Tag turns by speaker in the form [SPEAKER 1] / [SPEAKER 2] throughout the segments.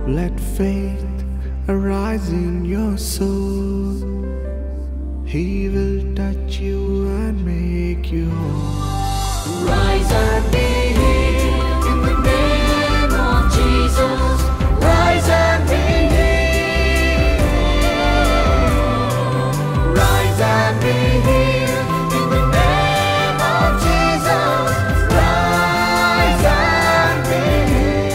[SPEAKER 1] Let faith arise in your soul. He will touch you and make you whole.
[SPEAKER 2] Rise and be healed in the name of Jesus. Rise and be healed. Rise and be healed in the name of Jesus. Rise and be healed.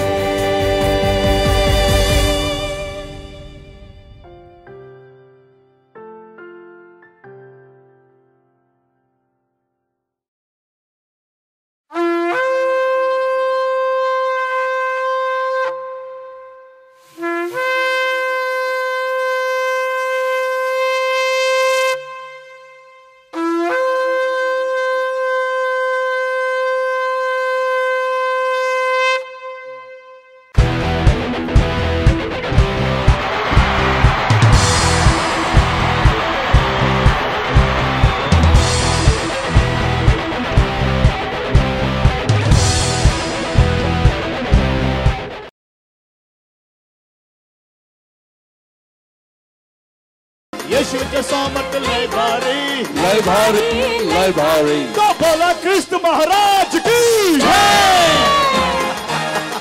[SPEAKER 3] यीशु के सामत लय भारी,
[SPEAKER 4] लय भारी, लय भारी।
[SPEAKER 3] तो बोला कृष्ण महाराज की जय,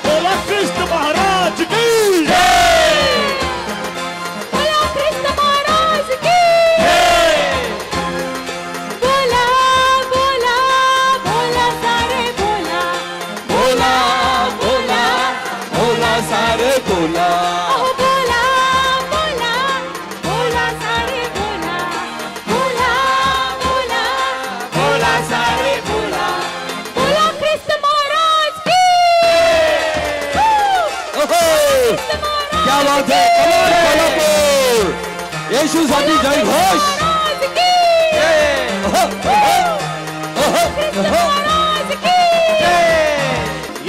[SPEAKER 3] बोला कृष्ण महाराज की जय,
[SPEAKER 2] बोला कृष्ण महाराज की बोला बोला बोला सारे बोला
[SPEAKER 4] बोला बोला बोला सारे बोला
[SPEAKER 2] ओह बोला बोला बोला सारे बोला बोला बोला बोला सारे बोला बोला कृष्ण महाराज की
[SPEAKER 4] ओहो, क्या बात है। कमाल कोल्हापूर, येशू साठी जय घोष।
[SPEAKER 2] महाराज की
[SPEAKER 4] ओहो, ओहो, ओहो,
[SPEAKER 2] कृष्ण
[SPEAKER 4] ओहो।
[SPEAKER 2] महाराज की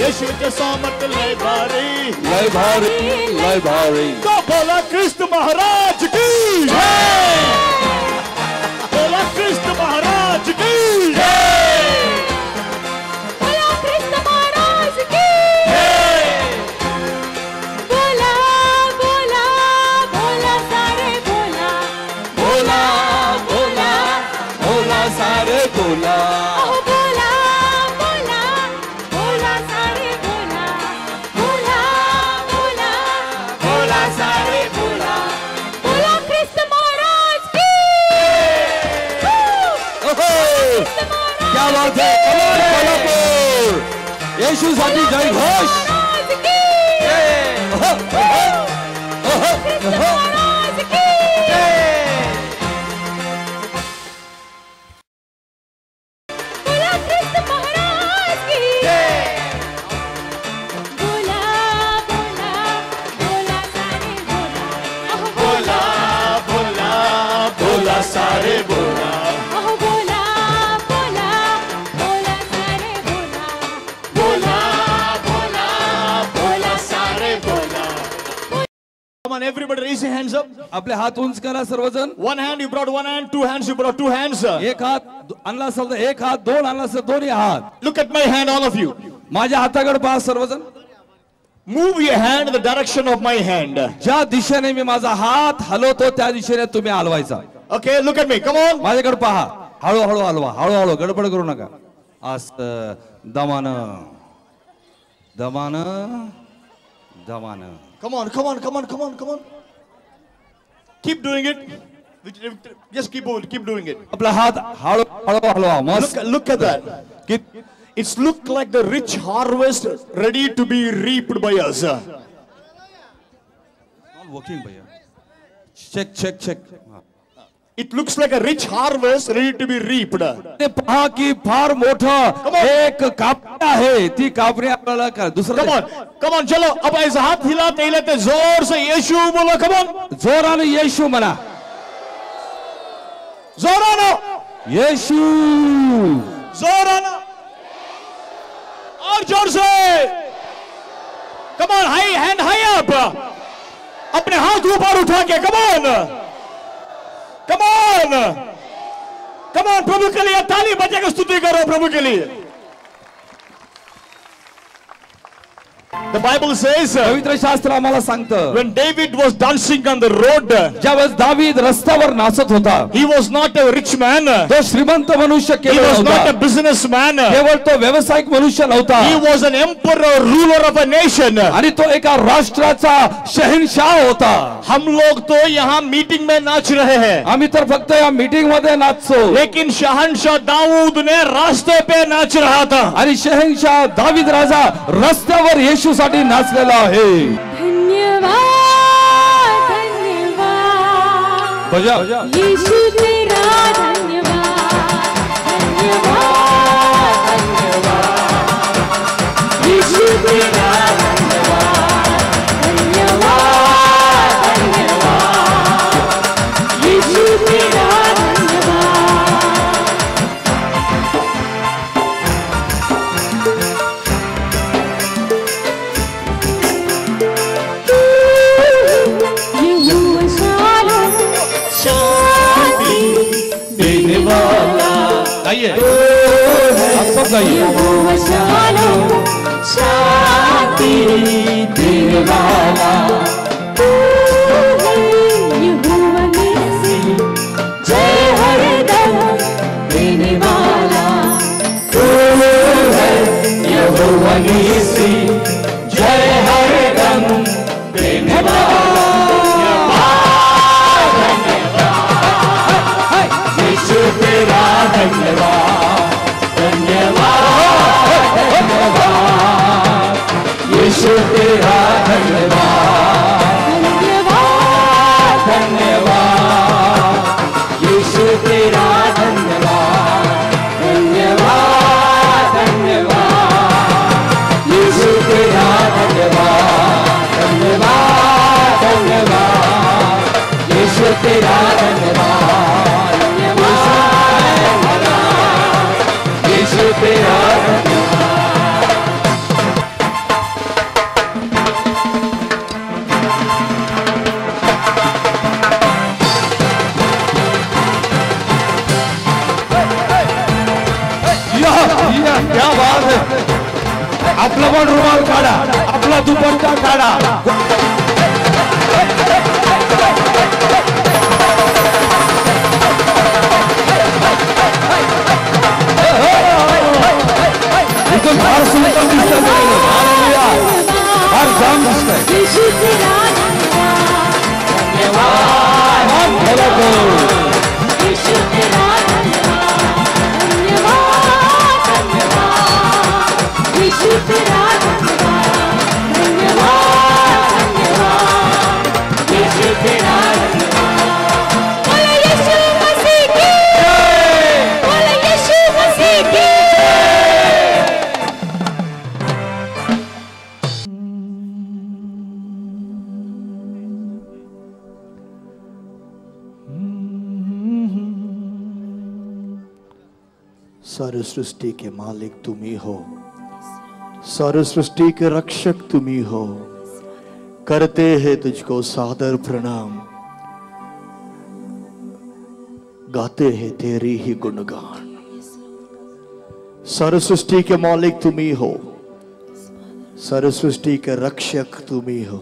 [SPEAKER 3] यीशु के सामत लय भारी,
[SPEAKER 4] लय भारी, लय भारी।
[SPEAKER 3] तो बोला कृष्ण महाराज की जय, बोला कृष्ण महाराज की जय,
[SPEAKER 2] बोला कृष्ण महाराज की बोला बोला बोला सारे बोला
[SPEAKER 4] बोला बोला बोला सारे बोला
[SPEAKER 2] ओह बोला बोला बोला सारे बोला बोला बोला बोला सारे बोला बोला कृष्ण महाराज की
[SPEAKER 4] ओहो, क्या बात है। कमाल कोल्हापूर, येशू साठी जय घोष।
[SPEAKER 2] महाराज की
[SPEAKER 4] ओहो, ओहो, ओहो,
[SPEAKER 2] कृष्ण
[SPEAKER 4] ओहो।
[SPEAKER 2] महाराज की बोला कृष्ण महाराज की बोला बोला बोला सारे बोला ओह बोला
[SPEAKER 3] बोला बोला सारे बोला,
[SPEAKER 2] ओह बोला बोला बोला सारे बोला
[SPEAKER 3] बोला बोला बोला सारे बोला। Come on, everybody, raise your hands up.
[SPEAKER 4] आपले हात उंच करा सर्वजण।
[SPEAKER 3] One hand, you brought one hand. Two hands, you brought two hands.
[SPEAKER 4] एक हात आणला असेल तर एक हात, दोन आणला असेल दोन्ही हात।
[SPEAKER 3] Look at my hand, all of you.
[SPEAKER 4] माझ्या हाताकडे पहा सर्वजण।
[SPEAKER 3] Move your hand in the direction of my hand.
[SPEAKER 4] ज्या दिशेने मी माझा हात हलवतो त्या दिशेने तुम्ही हलवायचा।
[SPEAKER 3] Okay, look at me. Come on.
[SPEAKER 4] माझ्याकडे पहा, हळूहळू हलवा, हळूहळू, गडबड करू नका। असं दमानं दमानं दमानं।
[SPEAKER 3] Come on, come on, come on, come on, come on. Keep doing it. Just keep doing it.
[SPEAKER 4] आपला हात हळू हळू हलवा। मस्त।
[SPEAKER 3] Look at that. It's looked like the rich harvest ready to be reaped by us.
[SPEAKER 4] Working भैया। Check check check.
[SPEAKER 3] It looks like a rich harvest ready to be reaped.
[SPEAKER 4] ते पहा की फार मोठं एक कापणी आहे, ती कापणी आपल्याला कर।
[SPEAKER 3] Come
[SPEAKER 4] दुसरं
[SPEAKER 3] on, come on, चलो अब ऐसा हाथ हिलाते हिलाते जोर से यीशु बोलो। Come on,
[SPEAKER 4] जोराने येशू म्हणा।
[SPEAKER 3] जोरानो,
[SPEAKER 4] येशू,
[SPEAKER 3] जोरानो, और जोर से। Come on, high hand high up. अपने हाथ ऊपर उठा के। Come on, come on, come on, प्रभु के लिए ताली बजा के स्तुति करो प्रभु के लिए। The Bible says
[SPEAKER 4] पवित्र शास्त्र आम्हाला सांगतं
[SPEAKER 3] when David was dancing on the road,
[SPEAKER 4] ज्यावेळेस दावीद रस्त्यावर नाचत होता
[SPEAKER 3] he was not a rich man,
[SPEAKER 4] तो श्रीमंत मनुष्य
[SPEAKER 3] he
[SPEAKER 4] केवळ
[SPEAKER 3] was not a
[SPEAKER 4] नव्हता
[SPEAKER 3] businessman,
[SPEAKER 4] केवळ तो व्यावसायिक मनुष्य नव्हता
[SPEAKER 3] he was an emperor, ruler of a nation.
[SPEAKER 4] आणि तो एका राष्ट्राचा शहनशाह होता
[SPEAKER 3] हम लोग तो यहाँ मीटिंग में नाच रहे हैं,
[SPEAKER 4] आम्ही तर फक्त या मीटिंग मध्ये नाचतो
[SPEAKER 3] लेकिन शहनशाह दाऊद ने रास्ते पे नाच रहा था.
[SPEAKER 4] आणि शहनशाह दावीद राजा रस्त्यावर येशूसाठी नाचलेला आहे
[SPEAKER 5] धन्यवाद धन्यवाद
[SPEAKER 4] बजा
[SPEAKER 5] यीशु तेरा धन्यवाद धन्यवाद धन्यवाद यीशु तेरा धन्यवाद धन्यवाद धन्यवाद यीशु तेरा
[SPEAKER 4] गाइए आप सब गाइए
[SPEAKER 5] यहोवा शालोम शांति देने वाला तू है यहोवा निस्सी जय हरदम देने वाला तू है यहोवा निस्सी जय हरदम देने वाला तेरा धन्यवाद धन्यवाद धन्यवाद यीशु तेरा धन्यवाद धन्यवाद धन्यवाद यीशु तेरा धन्यवाद धन्यवाद धन्यवाद यीशु तेरा धन्यवाद धन्यवाद धन्यवाद यीशु तेरा धन्यवाद यीशु तेरा
[SPEAKER 4] क्या बात है आपला पण रुमाल काढा आपला दुपट्टा काढा एकदम फार सुंदर दिसतं हालेलुया फार जाम दिसतंय
[SPEAKER 5] यीशु तेरा
[SPEAKER 4] धन्यवाद
[SPEAKER 5] यीशु तेरा धन्यवाद धन्यवाद यीशु तेरा धन्यवाद धन्यवाद यीशु तेरा धन्यवाद बोलो यीशु मसीह की बोलो यीशु मसीह की
[SPEAKER 1] सारे सृष्टि के मालिक तुम ही हो, सारे सृष्टि के रक्षक तुम ही हो। करते हैं तुझको सादर प्रणाम, गाते हैं तेरी ही गुणगान। सारे सृष्टि के मालिक तुम ही हो, सारे सृष्टि के रक्षक तुम ही हो।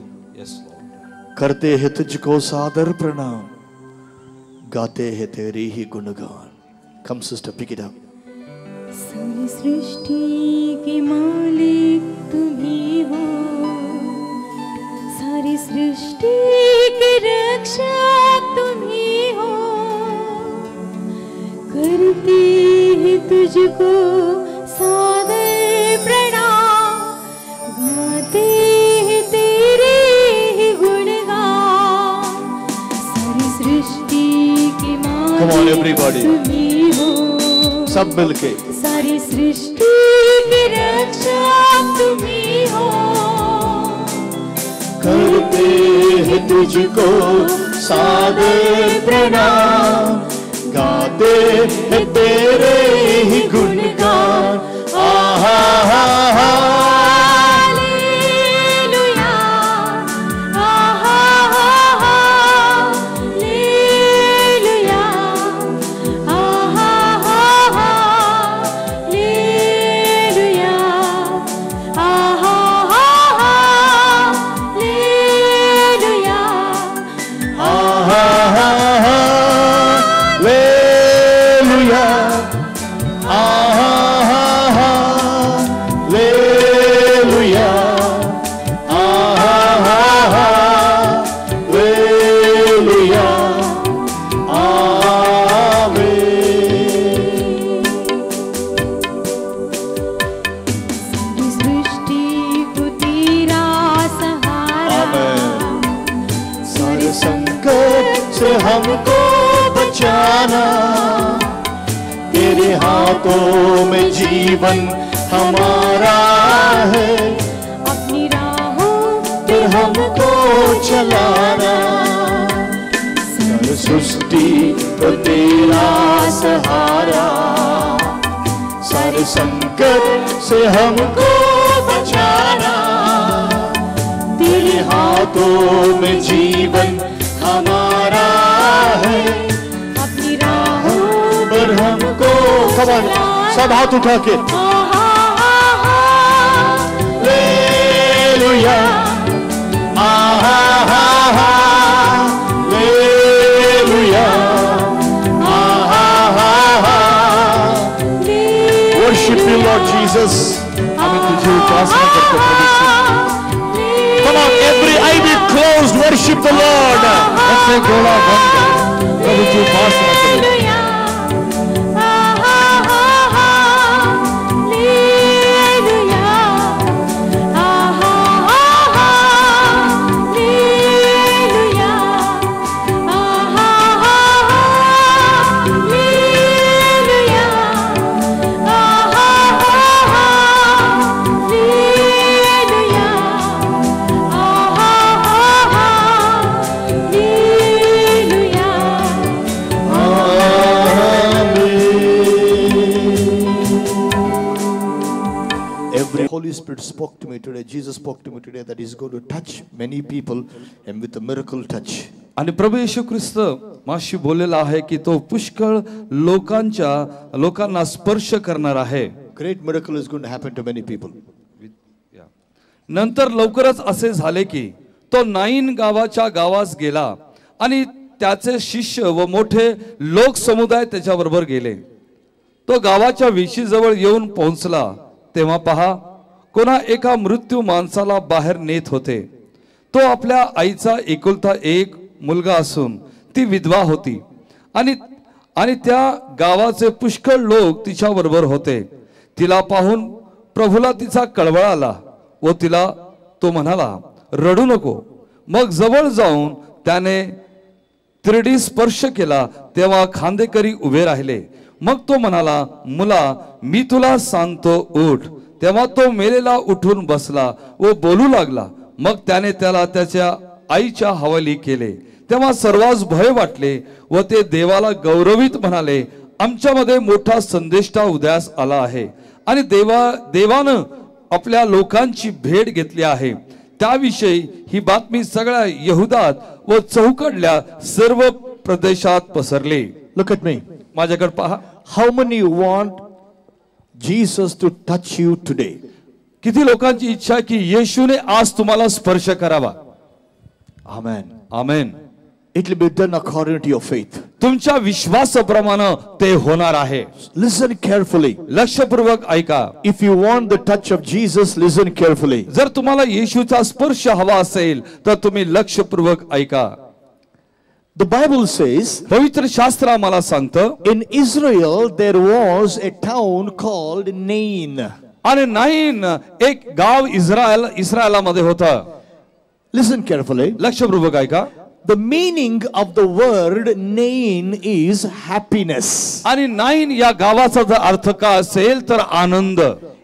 [SPEAKER 1] करते हैं तुझको सादर प्रणाम, गाते हैं तेरी ही गुणगान। Come sister, pick it up.
[SPEAKER 5] सारी सृष्टि के मालिक तुम ही हो, सारी सृष्टि के रक्षक तुम ही हो। करते हैं तुझको सादर प्रणाम, गाते हैं तेरे ही गुणगान। सारी सृष्टि के
[SPEAKER 1] Come on, everybody.
[SPEAKER 5] मालिक तुम ही हो,
[SPEAKER 1] सब मिलके
[SPEAKER 5] सारी सृष्टि के रक्षक तुम ही हो।
[SPEAKER 1] करते हैं तुझको सादर प्रणाम, गाते हैं तेरे ही गुणगान। आहा हा हा
[SPEAKER 5] हालेलुया, आहा हा हा, हालेलुया, आहा हा हा, हालेलुया, आहा हा हा,
[SPEAKER 1] से हमको बचाना, तेरे हाथों में जीवन हमारा है,
[SPEAKER 5] अपनी राहों
[SPEAKER 1] फिर हमको चलाना। सारी सृष्टि तो तेरा सहारा, सारे संकट से हमको बचाना, तेरे हाथों में जीवन हमारा है,
[SPEAKER 5] अपनी राहों
[SPEAKER 1] पर हमको। सब हाथ उठा के hallelujah, hallelujah, worship you Lord Jesus। हमें तुझे उपासना करते हैं। Come on, every eye be closed, worship the Lord। ऐसे गोला बंद प्रभु की उपासना करें। Holy Spirit spoke to me today, Jesus spoke to me today that He's going to touch many people and with a miracle touch.
[SPEAKER 4] आणि प्रभू येशू ख्रिस्त माशी बोललेला आहे की तो पुष्कळ लोकांना स्पर्श करणार आहे.
[SPEAKER 1] Great miracle is going to happen to many people.
[SPEAKER 4] नंतर लवकरच असे झाले की तो नाईन गावाच्या गावास गेला आणि त्याचे शिष्य व मोठे लोक समुदाय त्याच्याबरोबर गेले. तो गावाच्या वेशीजवळ येऊन पोहोचला तेव्हा पहा कोणा एका मृत्यू माणसाला बाहेर नेत होते. तो आपल्या आईचा एकुलता एक मुलगा असून ती विधवा होती आणि त्या गावाचे पुष्कळ लोक तिच्या बरोबर होते. तिला पाहून प्रभूला तिचा कळवळ आला व तिला तो म्हणाला रडू नको. मग जवळ जाऊन त्याने तिरडी स्पर्श केला तेव्हा खांदेकरी उभे राहिले. मग तो म्हणाला मुला मी तुला सांगतो उठ. तेव्हा तो मेलेला उठून बसला व बोलू लागला. मग त्याने त्याला त्याच्या आईच्या हवाली केले. तेव्हा सर्वांस भय वाटले व ते देवाला गौरवित म्हणाले आमच्यामध्ये मोठा संदेष्टा उदयास आला आहे आणि देवानं आपल्या लोकांची भेट घेतली आहे. त्याविषयी ही बातमी सगळ्या यहुदात व चौकडल्या सर्व प्रदेशात पसरली.
[SPEAKER 1] Look at me.
[SPEAKER 4] माझ्याकडे पहा.
[SPEAKER 1] How many want Jesus to touch you today?
[SPEAKER 4] किती लोकांची इच्छा की येशूने आज तुम्हाला स्पर्श करावा.
[SPEAKER 1] Amen.
[SPEAKER 4] Amen.
[SPEAKER 1] It will be done according to your faith.
[SPEAKER 4] तुमच्या विश्वासाप्रमाणे ते होणार आहे.
[SPEAKER 1] Listen carefully.
[SPEAKER 4] लक्षपूर्वक ऐका.
[SPEAKER 1] If you want the touch of Jesus, listen carefully.
[SPEAKER 4] जर तुम्हाला येशूचा स्पर्श हवा असेल तर तुम्ही लक्षपूर्वक ऐका.
[SPEAKER 1] The Bible says,
[SPEAKER 4] पवित्र शास्त्र आम्हाला सांगतं
[SPEAKER 1] in Israel there was a town called Nain.
[SPEAKER 4] आणि नाईन एक गाव इस्रायलामध्ये होतं.
[SPEAKER 1] Listen carefully.
[SPEAKER 4] लक्षपूर्वक ऐका.
[SPEAKER 1] The meaning of the word Nain is happiness.
[SPEAKER 4] आणि नाईन या गावाचा जर अर्थ काय असेल तर आनंद.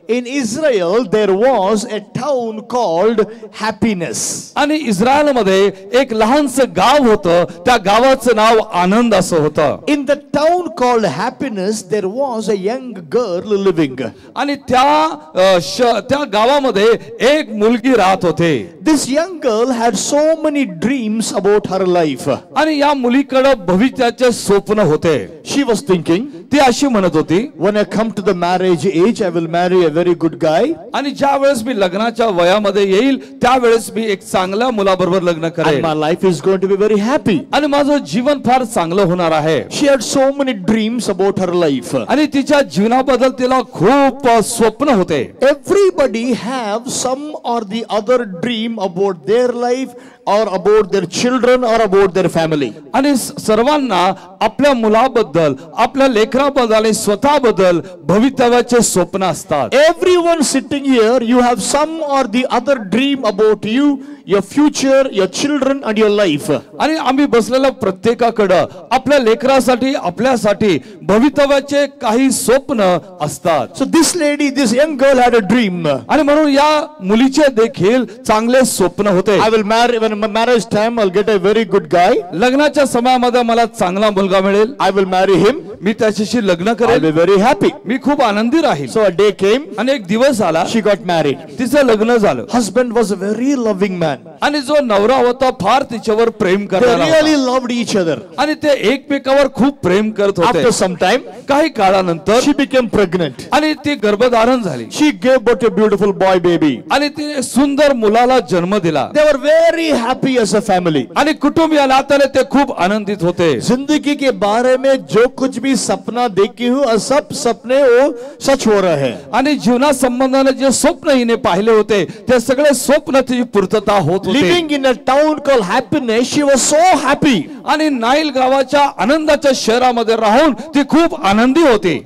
[SPEAKER 1] In Israel there was a town called Happiness.
[SPEAKER 4] आणि इस्रायलमध्ये एक लहानसं गाव होतं. त्या गावाचं नाव आनंद असं होतं.
[SPEAKER 1] In the town called Happiness there was a young girl living.
[SPEAKER 4] आणि त्या गावामध्ये एक मुलगी राहत होते.
[SPEAKER 1] This young girl had so many dreams about her life.
[SPEAKER 4] आणि या मुलीकडे भविष्याचे स्वप्न होते.
[SPEAKER 1] She was thinking,
[SPEAKER 4] ती अशी म्हणत होती
[SPEAKER 1] when I come to the marriage age I will marry a very good guy.
[SPEAKER 4] आणि ज्या वेळेस मी लग्नाच्या वयामध्ये येईल त्यावेळेस मी एक चांगल्या मुलाबरोबर लग्न
[SPEAKER 1] And
[SPEAKER 4] करेन
[SPEAKER 1] my life is going to be very happy.
[SPEAKER 4] आणि माझं जीवन फार चांगलं होणार आहे.
[SPEAKER 1] She had so many dreams about her life.
[SPEAKER 4] आणि तिच्या जीवनाबद्दल तिला खूप स्वप्न होते.
[SPEAKER 1] Everybody have some or the other dream about their life or about their children or about their family.
[SPEAKER 4] आणि सर्वांना आपल्या मुलाबद्दल आपल्या लेकराबद्दल आणि स्वतःबद्दल भवितव्याचे स्वप्न असतात.
[SPEAKER 1] Everyone sitting here, you have some or the other dream about you, your future, your children, and your life.
[SPEAKER 4] आणि आम्ही बसलेल्या प्रत्येकाकडं आपल्या लेकरासाठी आपल्यासाठी भवितव्याचे काही स्वप्न असतात.
[SPEAKER 1] So this lady, this young girl had a dream.
[SPEAKER 4] आणि म्हणून या मुलीचे देखील चांगले स्वप्न होते.
[SPEAKER 1] I will marry, when my marriage time I'll get a very good guy.
[SPEAKER 4] लग्नाच्या समयामध्ये मला चांगला मुलगा मिळेल.
[SPEAKER 1] I will marry him.
[SPEAKER 4] मी त्याच्याशी लग्न
[SPEAKER 1] I'll
[SPEAKER 4] करेल.
[SPEAKER 1] be very happy.
[SPEAKER 4] मी खूप आनंदी राहील.
[SPEAKER 1] So a day came.
[SPEAKER 4] आणि एक दिवस आला,
[SPEAKER 1] She got married.
[SPEAKER 4] तिचं लग्न झालं.
[SPEAKER 1] Husband was a very loving man.
[SPEAKER 4] आणि जो नवरा होता फार तिच्यावर प्रेम
[SPEAKER 1] They
[SPEAKER 4] करणारा
[SPEAKER 1] really
[SPEAKER 4] होता.
[SPEAKER 1] loved each other.
[SPEAKER 4] आणि ते एकमेकावर खूप प्रेम करत होते.
[SPEAKER 1] After some time,
[SPEAKER 4] काही काळानंतर
[SPEAKER 1] she became pregnant.
[SPEAKER 4] आणि ती गर्भधारण झाली.
[SPEAKER 1] She gave birth to a beautiful boy baby.
[SPEAKER 4] आणि तिने सुंदर मुलाला जन्म दिला.
[SPEAKER 1] They were very happy as a family.
[SPEAKER 4] आणि कुटुंब या नात्याने ते खूप आनंदित होते.
[SPEAKER 1] जिंदगी के बारे में जो कुछ भी सपना देखी हूँ सब सपने वो सच हो रहे हैं.
[SPEAKER 4] आणि जीवना संबंधाने जे स्वप्न हिने पाहिले होते ते सगळे स्वप्न तिची पूर्तता होत होते.
[SPEAKER 1] Living in a town called happiness, she was so happy.
[SPEAKER 4] आणि नाईल गावाच्या आनंदाच्या शहरामध्ये राहून ती खूप आनंदी होती.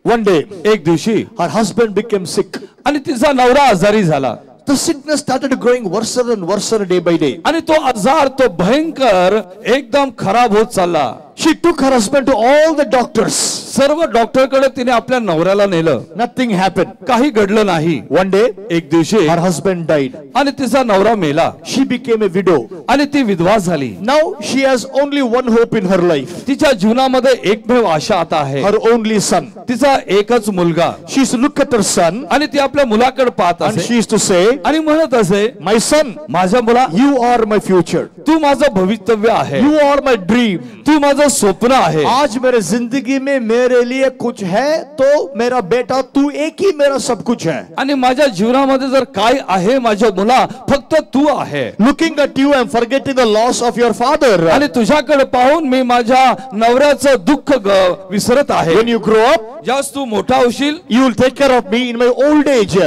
[SPEAKER 1] One day,
[SPEAKER 4] एक दिवशी
[SPEAKER 1] her husband became sick.
[SPEAKER 4] आणि तिचा नवरा आजारी झाला.
[SPEAKER 1] The sickness started growing worse and worse day by day.
[SPEAKER 4] आणि तो आजार तो भयंकर एकदम खराब होत चालला.
[SPEAKER 1] She took her husband to all the doctors.
[SPEAKER 4] सर्व डॉक्टरकडे तिने आपल्या नवऱ्याला नेलं.
[SPEAKER 1] Nothing happened.
[SPEAKER 4] काही घडलं नाही.
[SPEAKER 1] One day,
[SPEAKER 4] एक दिवशी
[SPEAKER 1] her husband died.
[SPEAKER 4] आणि तिचा नवरा मेला.
[SPEAKER 1] She became a widow.
[SPEAKER 4] आणि ती विधवा झाली.
[SPEAKER 1] Now she has only one hope in her life.
[SPEAKER 4] तिच्या जीवनामध्ये एकमेव आशा आता आहे.
[SPEAKER 1] Her only son.
[SPEAKER 4] तिचा एकच मुलगा.
[SPEAKER 1] She used to look at her son
[SPEAKER 4] आणि ती आपल्या मुलाकडे पाहत
[SPEAKER 1] and
[SPEAKER 4] असे
[SPEAKER 1] she used to say,
[SPEAKER 4] आणि म्हणत असे,
[SPEAKER 1] my son,
[SPEAKER 4] माझ्या मुला,
[SPEAKER 1] you are my future.
[SPEAKER 4] तू माझं भवितव्य आहे.
[SPEAKER 1] You are my dream.
[SPEAKER 4] तू माझं स्वप्न आहे.
[SPEAKER 1] आज मेरे जिंदगी में मेरे लिए कुछ है तो मेरा बेटा तू एक ही मेरा सब कुछ है.
[SPEAKER 4] आणि माझ्या जीवनामध्ये जर काय आहे माझ्या मुला फक्त तू आहे.
[SPEAKER 1] Looking at you and forgetting the loss of your father.
[SPEAKER 4] आणि तुझ्याकडे पाहून मी माझ्या नवऱ्याचं दुःख विसरत आहे.
[SPEAKER 1] When you grow up,
[SPEAKER 4] ज्यावेळेस तू मोठा होशील
[SPEAKER 1] you will take care of me in my old age.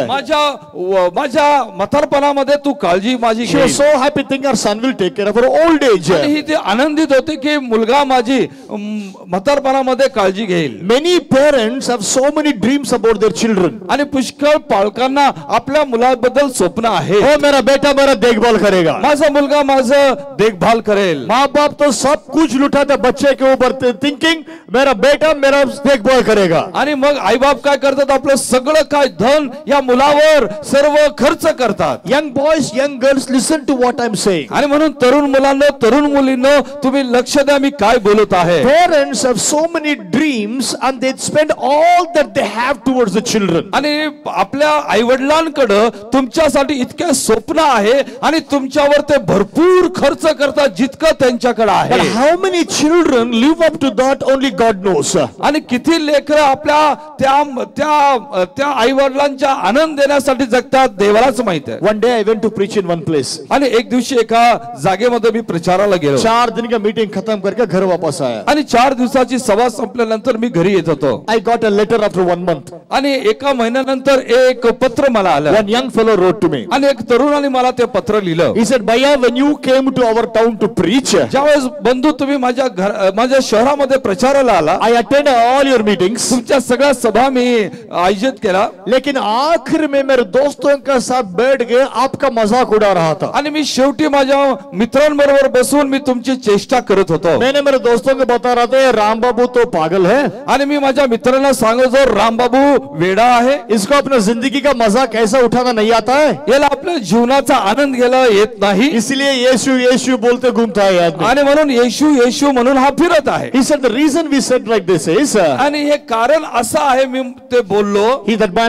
[SPEAKER 4] माझ्या म्हातारपणामध्ये तू काळजी माझी
[SPEAKER 1] She was
[SPEAKER 4] घे.
[SPEAKER 1] so happy thinking her son will take care of her old age.
[SPEAKER 4] आणि ही ते आनंदित होते की मुलगा माझी म्हातारपणामध्ये काळजी घेईल.
[SPEAKER 1] Many parents have so many dreams about their children.
[SPEAKER 4] आणि पुष्कळ पालकांना आपल्या मुलाबद्दल स्वप्न आहे.
[SPEAKER 1] ओ मेरा बेटा मेरा देखभाल करेगा.
[SPEAKER 4] माझा मुलगा माझं देखभाल करेल.
[SPEAKER 1] माँ बाप तो सब कुछ लुटाते बच्चे के ऊपर थिंकिंग मेरा बेटा मेरा देखभाल करेगा.
[SPEAKER 4] आणि मग आईबाप काय करतात आपलं सगळं काय धन या मुलावर सर्व खर्च करतात.
[SPEAKER 1] Young boys, young girls, listen to what I'm saying.
[SPEAKER 4] आणि म्हणून तरुण मुलांनो तरुण मुलींनो तुम्ही लक्ष द्या मी काय बोलत आहे.
[SPEAKER 1] Parents have so many dreams and they spend all that they have towards the children.
[SPEAKER 4] आणि आपल्या आईवडिलांकडे तुमच्यासाठी इतके स्वप्न आहे आणि तुमच्यावर ते भरपूर खर्च करतात जितकं त्यांच्याकडे
[SPEAKER 1] But
[SPEAKER 4] आहे.
[SPEAKER 1] how many children live up to that only God knows.
[SPEAKER 4] आणि किती लेकरं आपल्या त्या आईवडिलांच्या आनंद देण्यासाठी जगतात देवालाच माहित आहे.
[SPEAKER 1] One day I went to preach in one place.
[SPEAKER 4] आणि एक दिवशी एका जागेमध्ये मी प्रचाराला गेलो.
[SPEAKER 1] 4 दिन का मीटिंग खत्म करके घर वापस आया.
[SPEAKER 4] आणि 4 दिवसाची सभा संपल्यानंतर मी घरी येत होतो.
[SPEAKER 1] I got a letter after 1 month.
[SPEAKER 4] आणि एका महिन्यानंतर एक पत्र मला आलं.
[SPEAKER 1] One young fellow wrote to me.
[SPEAKER 4] आणि एक तरुणाने मला ते पत्र लिहिलं.
[SPEAKER 1] He said, Bhaiya, when you came to our town to preach,
[SPEAKER 4] ज्यावेळेस बंधू तुम्ही माझ्या शहरामध्ये प्रचाराला आला.
[SPEAKER 1] I attended all your meetings.
[SPEAKER 4] तुमच्या सगळ्या सभा मी आयोजित केला.
[SPEAKER 1] लेकिन आखिर में मेरे दोस्तों के साथ बैठ गए आपका मजाक उड़ा रहा था.
[SPEAKER 4] आणि मी शेवटी माझ्या मित्रांबरोबर बसून मी तुमची चेष्टा करत होतो.
[SPEAKER 1] मैंने मेरे दोस्तों को बता रहा था राम बाबू तो पागल है.
[SPEAKER 4] आणि मी माझ्या मित्रांना सांगायचो रामबाबू वेडा आहे.
[SPEAKER 1] इसको अपने जिंदगी का मजा कैसा उठाना नहीं आता है.
[SPEAKER 4] याला आपल्या जीवनाचा आनंद घ्यायला येत नाही.
[SPEAKER 1] इसलिए यीशु यीशु बोलते घूमता है आदमी.
[SPEAKER 4] आणि म्हणून येशू येशू म्हणून हा फिरत आहे.
[SPEAKER 1] He said the reason we said like this is,
[SPEAKER 4] आणि हे कारण असं आहे मी ते बोललो.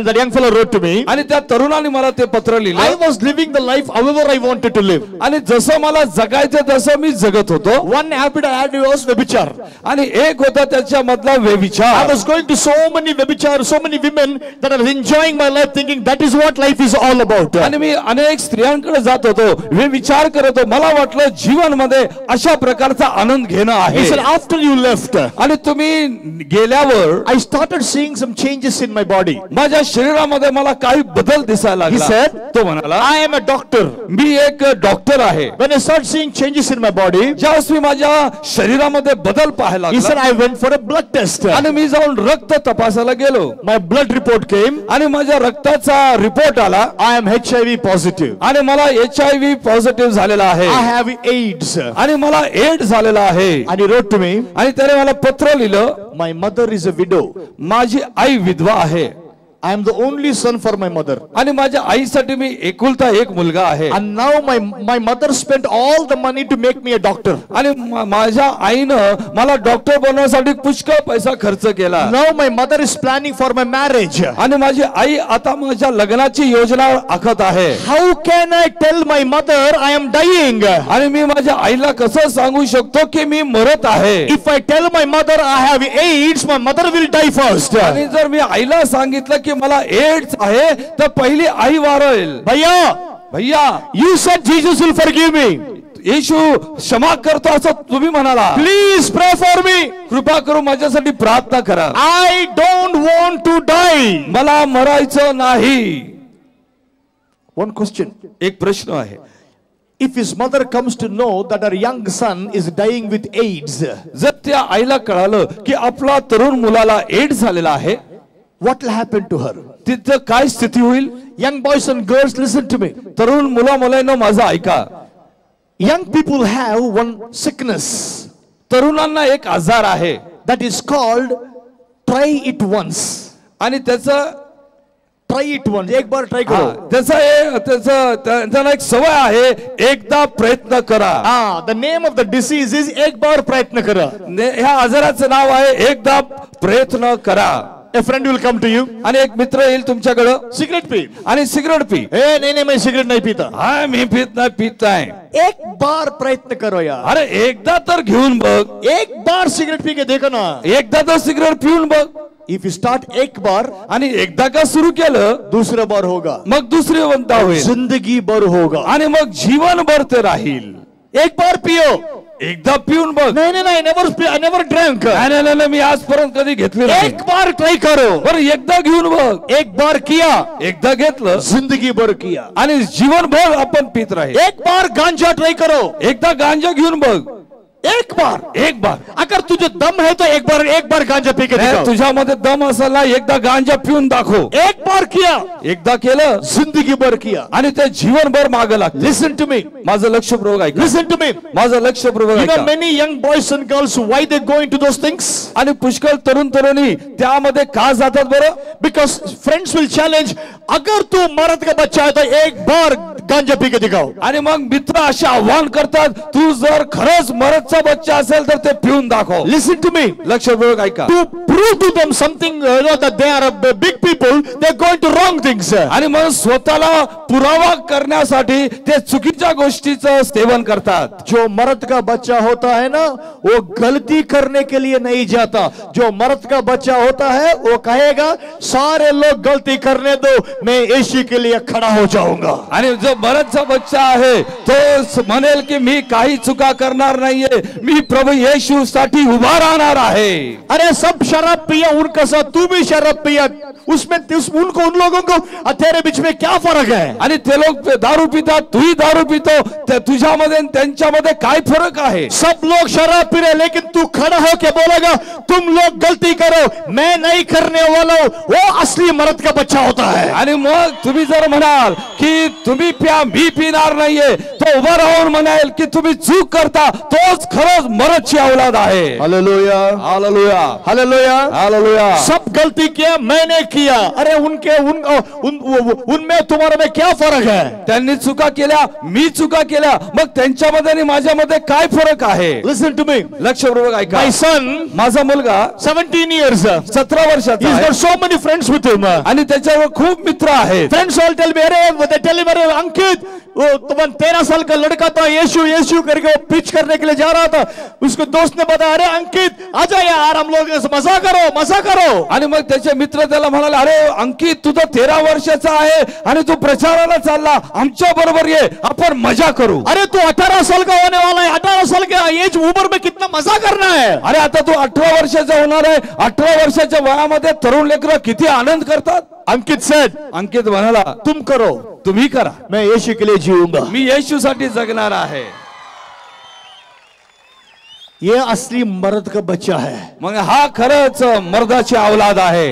[SPEAKER 1] that young fellow wrote to me.
[SPEAKER 4] आणि त्या तरुणाने मला ते पत्र
[SPEAKER 1] I
[SPEAKER 4] लिहिलं.
[SPEAKER 1] was living the life however I wanted to live.
[SPEAKER 4] आणि जसं मला जगायचं तसं मी जगत होतो.
[SPEAKER 1] One habit I had was व्यभिचार.
[SPEAKER 4] आणि एक होता त्याच्यामधला
[SPEAKER 1] I
[SPEAKER 4] व्यभिचार.
[SPEAKER 1] was going to so many व्यभिचार, so many women that I was enjoying my life thinking that is what life is all about.
[SPEAKER 4] आणि मी अनेक स्त्रियांकडे जात होतो व्यभिचार करत होतो. मला वाटलं जीवन मध्ये अशा प्रकारचा आनंद घेणं
[SPEAKER 1] He
[SPEAKER 4] आहे.
[SPEAKER 1] said after you left,
[SPEAKER 4] आणि तुम्ही गेल्यावर
[SPEAKER 1] I started seeing some changes in my body.
[SPEAKER 4] माझ्या शरीरामध्ये मला काही बदल दिसायला
[SPEAKER 1] He
[SPEAKER 4] लागला.
[SPEAKER 1] said,
[SPEAKER 4] तो म्हणाला
[SPEAKER 1] I am a doctor.
[SPEAKER 4] मी एक डॉक्टर आहे.
[SPEAKER 1] When I started seeing changes in my body,
[SPEAKER 4] ज्यावेळेस मी माझ्या शरीरामध्ये माझ्यामध्ये बदल पाहायला
[SPEAKER 1] He said,
[SPEAKER 4] लागला.
[SPEAKER 1] I went for a blood test.
[SPEAKER 4] आणि मी जाऊन रक्त तपासायला गेलो
[SPEAKER 1] My blood report came.
[SPEAKER 4] आणि माझ्या रक्ताचा रिपोर्ट आला
[SPEAKER 1] I am HIV positive.
[SPEAKER 4] आणि मला HIV पॉझिटिव्ह झालेला आहे
[SPEAKER 1] I have AIDS.
[SPEAKER 4] आणि मला एड्स झालेला आहे.
[SPEAKER 1] And he wrote to me,
[SPEAKER 4] आणि त्याने मला पत्र लिहिलं,
[SPEAKER 1] my mother is a widow.
[SPEAKER 4] माझी आई विधवा आहे
[SPEAKER 1] I am the only son for my mother.
[SPEAKER 4] आणि माझ्या आईसाठी मी एकुलता एक मुलगा आहे.
[SPEAKER 1] And now my mother spent all the money to make me a doctor.
[SPEAKER 4] आणि माझ्या आईनं मला डॉक्टर बनवण्यासाठी पुष्कळ पैसा खर्च केला.
[SPEAKER 1] Now my mother is planning for my marriage.
[SPEAKER 4] आणि माझी आई आता माझ्या लग्नाची योजना आखत आहे.
[SPEAKER 1] How can I tell my mother I am dying?
[SPEAKER 4] आणि मी माझ्या आईला कसं सांगू शकतो की मी मरत आहे?
[SPEAKER 1] If I tell my mother I have AIDS, my mother will die first.
[SPEAKER 4] आणि जर मी आईला सांगितलं की मला एड्स आहे तर पहिली आई वारेल. भैया,
[SPEAKER 1] you said Jesus will forgive me.
[SPEAKER 4] येशू क्षमा करतो असं तुम्ही म्हणाला.
[SPEAKER 1] Please pray for me.
[SPEAKER 4] कृपा करून माझ्यासाठी प्रार्थना करा.
[SPEAKER 1] I don't want to die.
[SPEAKER 4] मला मरायचं नाही.
[SPEAKER 1] One question.
[SPEAKER 4] एक प्रश्न आहे.
[SPEAKER 1] If his mother comes to know that her young son is dying with AIDS,
[SPEAKER 4] जर त्या आईला कळालं की आपला तरुण मुलाला एड्स झालेला आहे,
[SPEAKER 1] what will happen to her?
[SPEAKER 4] तिथं काय स्थिती होईल?
[SPEAKER 1] Young boys and girls, listen to me.
[SPEAKER 4] तरुण मुलामुलांनो माझं ऐका.
[SPEAKER 1] Young people have one sickness
[SPEAKER 4] तरुणांना एक आजार आहे
[SPEAKER 1] that is called try it once.
[SPEAKER 4] आणि त्याचं
[SPEAKER 1] Try it once. एक बार try करो.
[SPEAKER 4] त्यांना एक सवय आहे, एकदा प्रयत्न करा.
[SPEAKER 1] The name of the disease is एक बार प्रयत्न करा.
[SPEAKER 4] ह्या आजाराचं नाव आहे एकदा प्रयत्न करा.
[SPEAKER 1] A friend will come to you.
[SPEAKER 4] आणि एक मित्र येईल तुमच्याकडं,
[SPEAKER 1] सिगरेट पी.
[SPEAKER 4] आणि सिगरेट पी.
[SPEAKER 1] नहीं मैं सिगरेट नहीं पीता.
[SPEAKER 4] हा, मी पीत नाही, पीत आहे.
[SPEAKER 1] एक बार प्रयत्न करो यार.
[SPEAKER 4] अरे एकदा तर घेऊन बघ.
[SPEAKER 1] एक बार सिगरेट पी के देखो ना.
[SPEAKER 4] एकदा तर सिगरेट पिऊन बघ.
[SPEAKER 1] If you start एक बार
[SPEAKER 4] आणि एकदा का सुरू केलं,
[SPEAKER 1] दूसरा बार होगा,
[SPEAKER 4] मग दुसरी वंता होईल,
[SPEAKER 1] जिंदगी भर होगा,
[SPEAKER 4] आणि मग जीवनभर ते राहील.
[SPEAKER 1] एक बार पियो.
[SPEAKER 4] एकदा पिऊन बघ.
[SPEAKER 1] नहीं never drank.
[SPEAKER 4] नाही, मी आजपर्यंत कधी घेतले नाही.
[SPEAKER 1] एक बार ट्राई करो.
[SPEAKER 4] बरं एकदा घेऊन बघ.
[SPEAKER 1] एक बार किया,
[SPEAKER 4] एकदा घेतलं,
[SPEAKER 1] जिंदगी भर किया,
[SPEAKER 4] आणि जीवनभर आपण पित राहील.
[SPEAKER 1] एक बार गांजा ट्राई करो.
[SPEAKER 4] एकदा गांजा घेऊन बघ.
[SPEAKER 1] एक बार अगर तुझे दम है तो एक बार गांजा पी के दिखाओ.
[SPEAKER 4] तुझ्यामध्ये दम असेल ना, एकदा गांजा पिऊन दाखव.
[SPEAKER 1] एक बार किया,
[SPEAKER 4] एकदा केलं,
[SPEAKER 1] जिंदगी भर किया,
[SPEAKER 4] आणि ते जीवनभर मागे लागतं.
[SPEAKER 1] Listen to me.
[SPEAKER 4] माझं लक्षपूर्वक ऐका.
[SPEAKER 1] Listen to me.
[SPEAKER 4] माझं लक्षपूर्वक
[SPEAKER 1] You know
[SPEAKER 4] ऐका.
[SPEAKER 1] many young boys and girls, why they go into those things?
[SPEAKER 4] आणि पुष्कळ तरुण तरुणी त्यामध्ये का जातात बरं?
[SPEAKER 1] Because friends will challenge, अगर तू मर्द का बच्चा है तो एक बार गांजा पी के दिखाओ.
[SPEAKER 4] आणि मग मित्र असे आव्हान करतात, तू जर खरंच मरदचा बच्चा असेल तर ते पिऊन दाखव.
[SPEAKER 1] Listen to me.
[SPEAKER 4] लक्षपूर्वक ऐका.
[SPEAKER 1] To prove to them something, that they are big people, they are going to wrong things.
[SPEAKER 4] आणि मग स्वतःला पुरावा करण्यासाठी ते चुकीच्या गोष्टीचं सेवन करतात.
[SPEAKER 1] जो मर्द का बच्चा होता है ना, वो गलती करने के लिए नहीं जाता. जो मर्द का बच्चा होता है वो कहेगा सारे लोग गलती करने दो, मैं यीशु के लिए खड़ा हो जाऊंगा.
[SPEAKER 4] आणि जो मरदचा बच्चा आहे तो म्हणेल की मी काही चुका करणार नाहीये, मी प्रभू येशू साठी उभा राहणार आहे.
[SPEAKER 1] अरे सब शराब पिया उनका साथ, तू भी शराब पिया, उसमें उनको उन लोगों को तेरे बीच में क्या फर्क है?
[SPEAKER 4] आणि ते लोग दारू पितात, तूही दारू पितो, तुझ्यामध्ये त्यांच्यामध्ये काय फरक आहे?
[SPEAKER 1] सब लोग शराब पी रहे, लेकिन तू खड़ा होके बोलेगा तुम लोग गलती करो, मैं नहीं करने वाला हूं, वो असली मर्द का बच्चा होता है.
[SPEAKER 4] आणि मग तुम्ही जर म्हणाल की तुम्ही प्या, मी पिणार नाहीये, तो उभा राहून म्हणाल की तुम्ही चूक करता, तोच खरंच मरदची औलाद आहे.
[SPEAKER 1] Hallelujah,
[SPEAKER 4] hallelujah,
[SPEAKER 1] hallelujah,
[SPEAKER 4] hallelujah.
[SPEAKER 1] सब गलती किया, मैंने किया. अरे उनमें तुम्हारे में क्या फर्क है?
[SPEAKER 4] त्यांनी चुका केल्या, मी चुका केल्या, मग त्यांच्यामध्ये आणि माझ्यामध्ये काय फरक आहे?
[SPEAKER 1] Listen to me.
[SPEAKER 4] लक्षपूर्वक ऐका.
[SPEAKER 1] My son,
[SPEAKER 4] माझा मुलगा
[SPEAKER 1] 17 years,
[SPEAKER 4] 17 वर्षाचा
[SPEAKER 1] he's
[SPEAKER 4] आहे,
[SPEAKER 1] got so many friends with him.
[SPEAKER 4] आणि त्याच्यावर खूप मित्र आहेत.
[SPEAKER 1] Friends all tell me, they tell him, अरे अंकित, वो तुम्हारा 13 साल का लड़का था, यीशु करके वो पिच करने के लिए जा रहा था. उसको दोस्त ने बताया, अरे अंकित आजा यार, हम लोग मजा करो.
[SPEAKER 4] आणि मग त्याचे मित्र त्याला म्हणाले, अरे अंकित तुझा 13 वर्षाचा आहे आणि तू प्रचाराला चालला, आमच्या बरोबर ये, आपण मजा करू.
[SPEAKER 1] अरे तू 18 साल का होने वाला है, 18 साल के एज उम्र में कितना मजा करना है.
[SPEAKER 4] अरे आता तू 18 वर्षाचा होणार आहे, 18 वर्षाच्या वयामध्ये तरुण लेकरं किती आनंद करतात.
[SPEAKER 1] अंकित said,
[SPEAKER 4] अंकित म्हणाला,
[SPEAKER 1] तुम करो,
[SPEAKER 4] तुम्ही करा,
[SPEAKER 1] मैं यीशु के लिए जीऊंगा.
[SPEAKER 4] मी येशूसाठी जगणार आहे.
[SPEAKER 1] ये असली मर्द का बच्चा है.
[SPEAKER 4] मग हा खरंच मर्दाची औलाद आहे.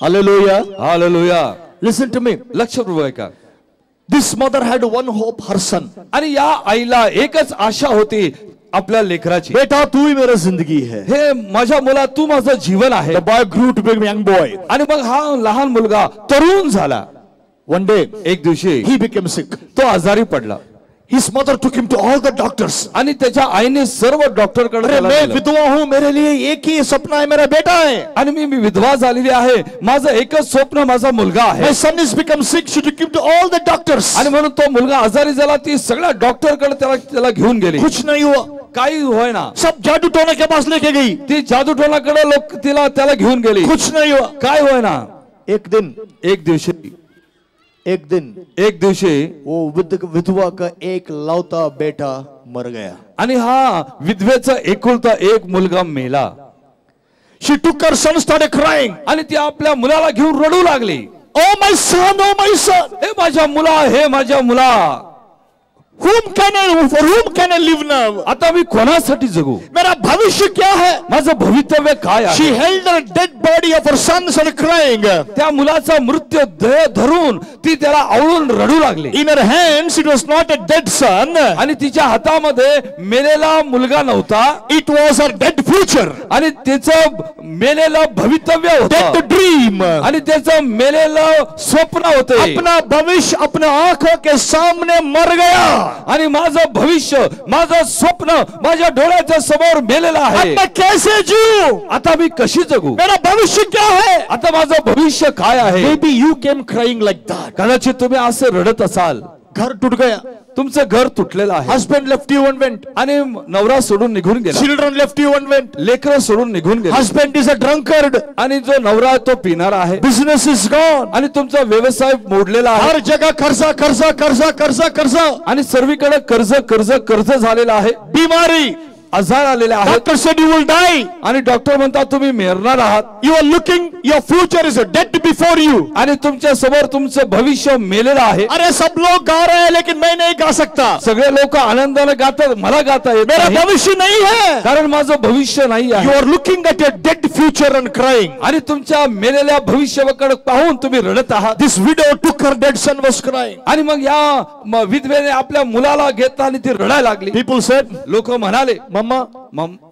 [SPEAKER 1] Hallelujah.
[SPEAKER 4] Hallelujah.
[SPEAKER 1] Listen to me.
[SPEAKER 4] लक्षपूर्वक ऐका.
[SPEAKER 1] This mother had one hope, her son.
[SPEAKER 4] आणि या आईला एकच आशा होती आपल्या लेकराची.
[SPEAKER 1] बेटा तू ही मेरा जिंदगी है.
[SPEAKER 4] हे माझ्या मुला तू माझं जीवन आहे.
[SPEAKER 1] The boy grew to be a young boy.
[SPEAKER 4] आणि मग हा लहान मुलगा तरुण झाला.
[SPEAKER 1] One day
[SPEAKER 4] एक दिवशी
[SPEAKER 1] he became sick.
[SPEAKER 4] तो आजारी पडला.
[SPEAKER 1] His mother took him to all the doctors.
[SPEAKER 4] आणि त्याच्या आईने सर्व डॉक्टर कडे
[SPEAKER 1] अरे मैं विधवा हूँ, मेरे लिए एक ही सपना है, मेरा बेटा है.
[SPEAKER 4] आणि मी विधवा झालेली आहे, माझं एकच स्वप्न माझा मुलगा आहे.
[SPEAKER 1] My son has become sick. She took him to all the doctors.
[SPEAKER 4] आणि म्हणून तो मुलगा आजारी झाला. ती सगळ्या डॉक्टर कडे त्याला घेऊन गेली.
[SPEAKER 1] कुछ नहीं हुआ.
[SPEAKER 4] काही होय ना.
[SPEAKER 1] सब जादू टोना के पास लेके गई.
[SPEAKER 4] ती जादूटोणाकडे लोक त्याला घेऊन गेली.
[SPEAKER 1] कुछ नहीं हुआ.
[SPEAKER 4] काय होय ना.
[SPEAKER 1] एक दिवशी वो विधवा का एक लौता बेटा मर गया.
[SPEAKER 4] आणि हा विधवेचा एकुलता एक मुलगा मेला.
[SPEAKER 1] She took her son, started crying.
[SPEAKER 4] आणि ती आपल्या मुलाला घेऊन रडू लागली.
[SPEAKER 1] Oh my son, oh my son.
[SPEAKER 4] हे माझ्या मुला, हे माझ्या मुला.
[SPEAKER 1] For whom can I live now?
[SPEAKER 4] आता मी कोणासाठी जगू.
[SPEAKER 1] मेरा भविष्य क्या है?
[SPEAKER 4] माझं भवितव्य काय आहे.
[SPEAKER 1] She held the dead body of her son, started crying.
[SPEAKER 4] त्या मुलाचा मृत्यू धरून ती त्याला आवळून रडू लागली.
[SPEAKER 1] In her hands it was not a dead son.
[SPEAKER 4] आणि तिच्या हातामध्ये मेलेला मुलगा नव्हता.
[SPEAKER 1] It was her dead future.
[SPEAKER 4] आणि त्याचं मेलेलं भवितव्य
[SPEAKER 1] Dead
[SPEAKER 4] होतं.
[SPEAKER 1] dream.
[SPEAKER 4] आणि त्याचं मेलेलं स्वप्न होते.
[SPEAKER 1] अपना भविष्य अपने आंखों के सामने मर गया.
[SPEAKER 4] आणि माझं भविष्य, माझं स्वप्न माझ्या डोळ्याच्या समोर मेलेलं
[SPEAKER 1] अब
[SPEAKER 4] आहे.
[SPEAKER 1] मैं कैसे जीऊं?
[SPEAKER 4] आता मी कशी जगू.
[SPEAKER 1] मेरा भविष्य क्या है?
[SPEAKER 4] आता माझं भविष्य काय आहे.
[SPEAKER 1] Maybe you came crying like that.
[SPEAKER 4] कदाचित तुम्ही असं रडत असाल.
[SPEAKER 1] घर टूट गया.
[SPEAKER 4] तुमचं घर तुटलेलं आहे.
[SPEAKER 1] Husband left you and went.
[SPEAKER 4] आणि नवरा सोडून निघून गेला.
[SPEAKER 1] Children left you and went.
[SPEAKER 4] लेकरं सोडून निघून गेले.
[SPEAKER 1] Husband is a drunkard.
[SPEAKER 4] आणि जो नवरा आहे तो पिणारा आहे.
[SPEAKER 1] Business is gone.
[SPEAKER 4] आणि तुमचा व्यवसाय मोडलेला आहे.
[SPEAKER 1] हर जगह कर्जा.
[SPEAKER 4] आणि सर्वीकडे कर्ज झालेलं आहे.
[SPEAKER 1] बीमारी.
[SPEAKER 4] आजार आलेले आहेत.
[SPEAKER 1] Doctor said you will die.
[SPEAKER 4] आणि डॉक्टर म्हणतात तुम्ही मरणार आहात.
[SPEAKER 1] You are looking, your future is dead before you.
[SPEAKER 4] आणि तुमच्या समोर तुमचं भविष्य मेलेलं आहे.
[SPEAKER 1] अरे सब लोग गा रहे हैं लेकिन मैं नहीं गा सकता.
[SPEAKER 4] सगळे लोक आनंदाने गातात, मला गाता येत
[SPEAKER 1] मेरा
[SPEAKER 4] नाही.
[SPEAKER 1] भविष्य नहीं है.
[SPEAKER 4] कारण माझं भविष्य नाही
[SPEAKER 1] You
[SPEAKER 4] आहे.
[SPEAKER 1] are looking at your dead future and crying.
[SPEAKER 4] आणि तुमच्या मेलेल्या भविष्याकडे पाहून तुम्ही रडत आहात.
[SPEAKER 1] This widow took her dead son, was crying.
[SPEAKER 4] आणि मग या विधवेने आपल्या मुलाला घेतला आणि ती रडायला लागली.
[SPEAKER 1] People said,
[SPEAKER 4] लोक म्हणाले,
[SPEAKER 1] Mama,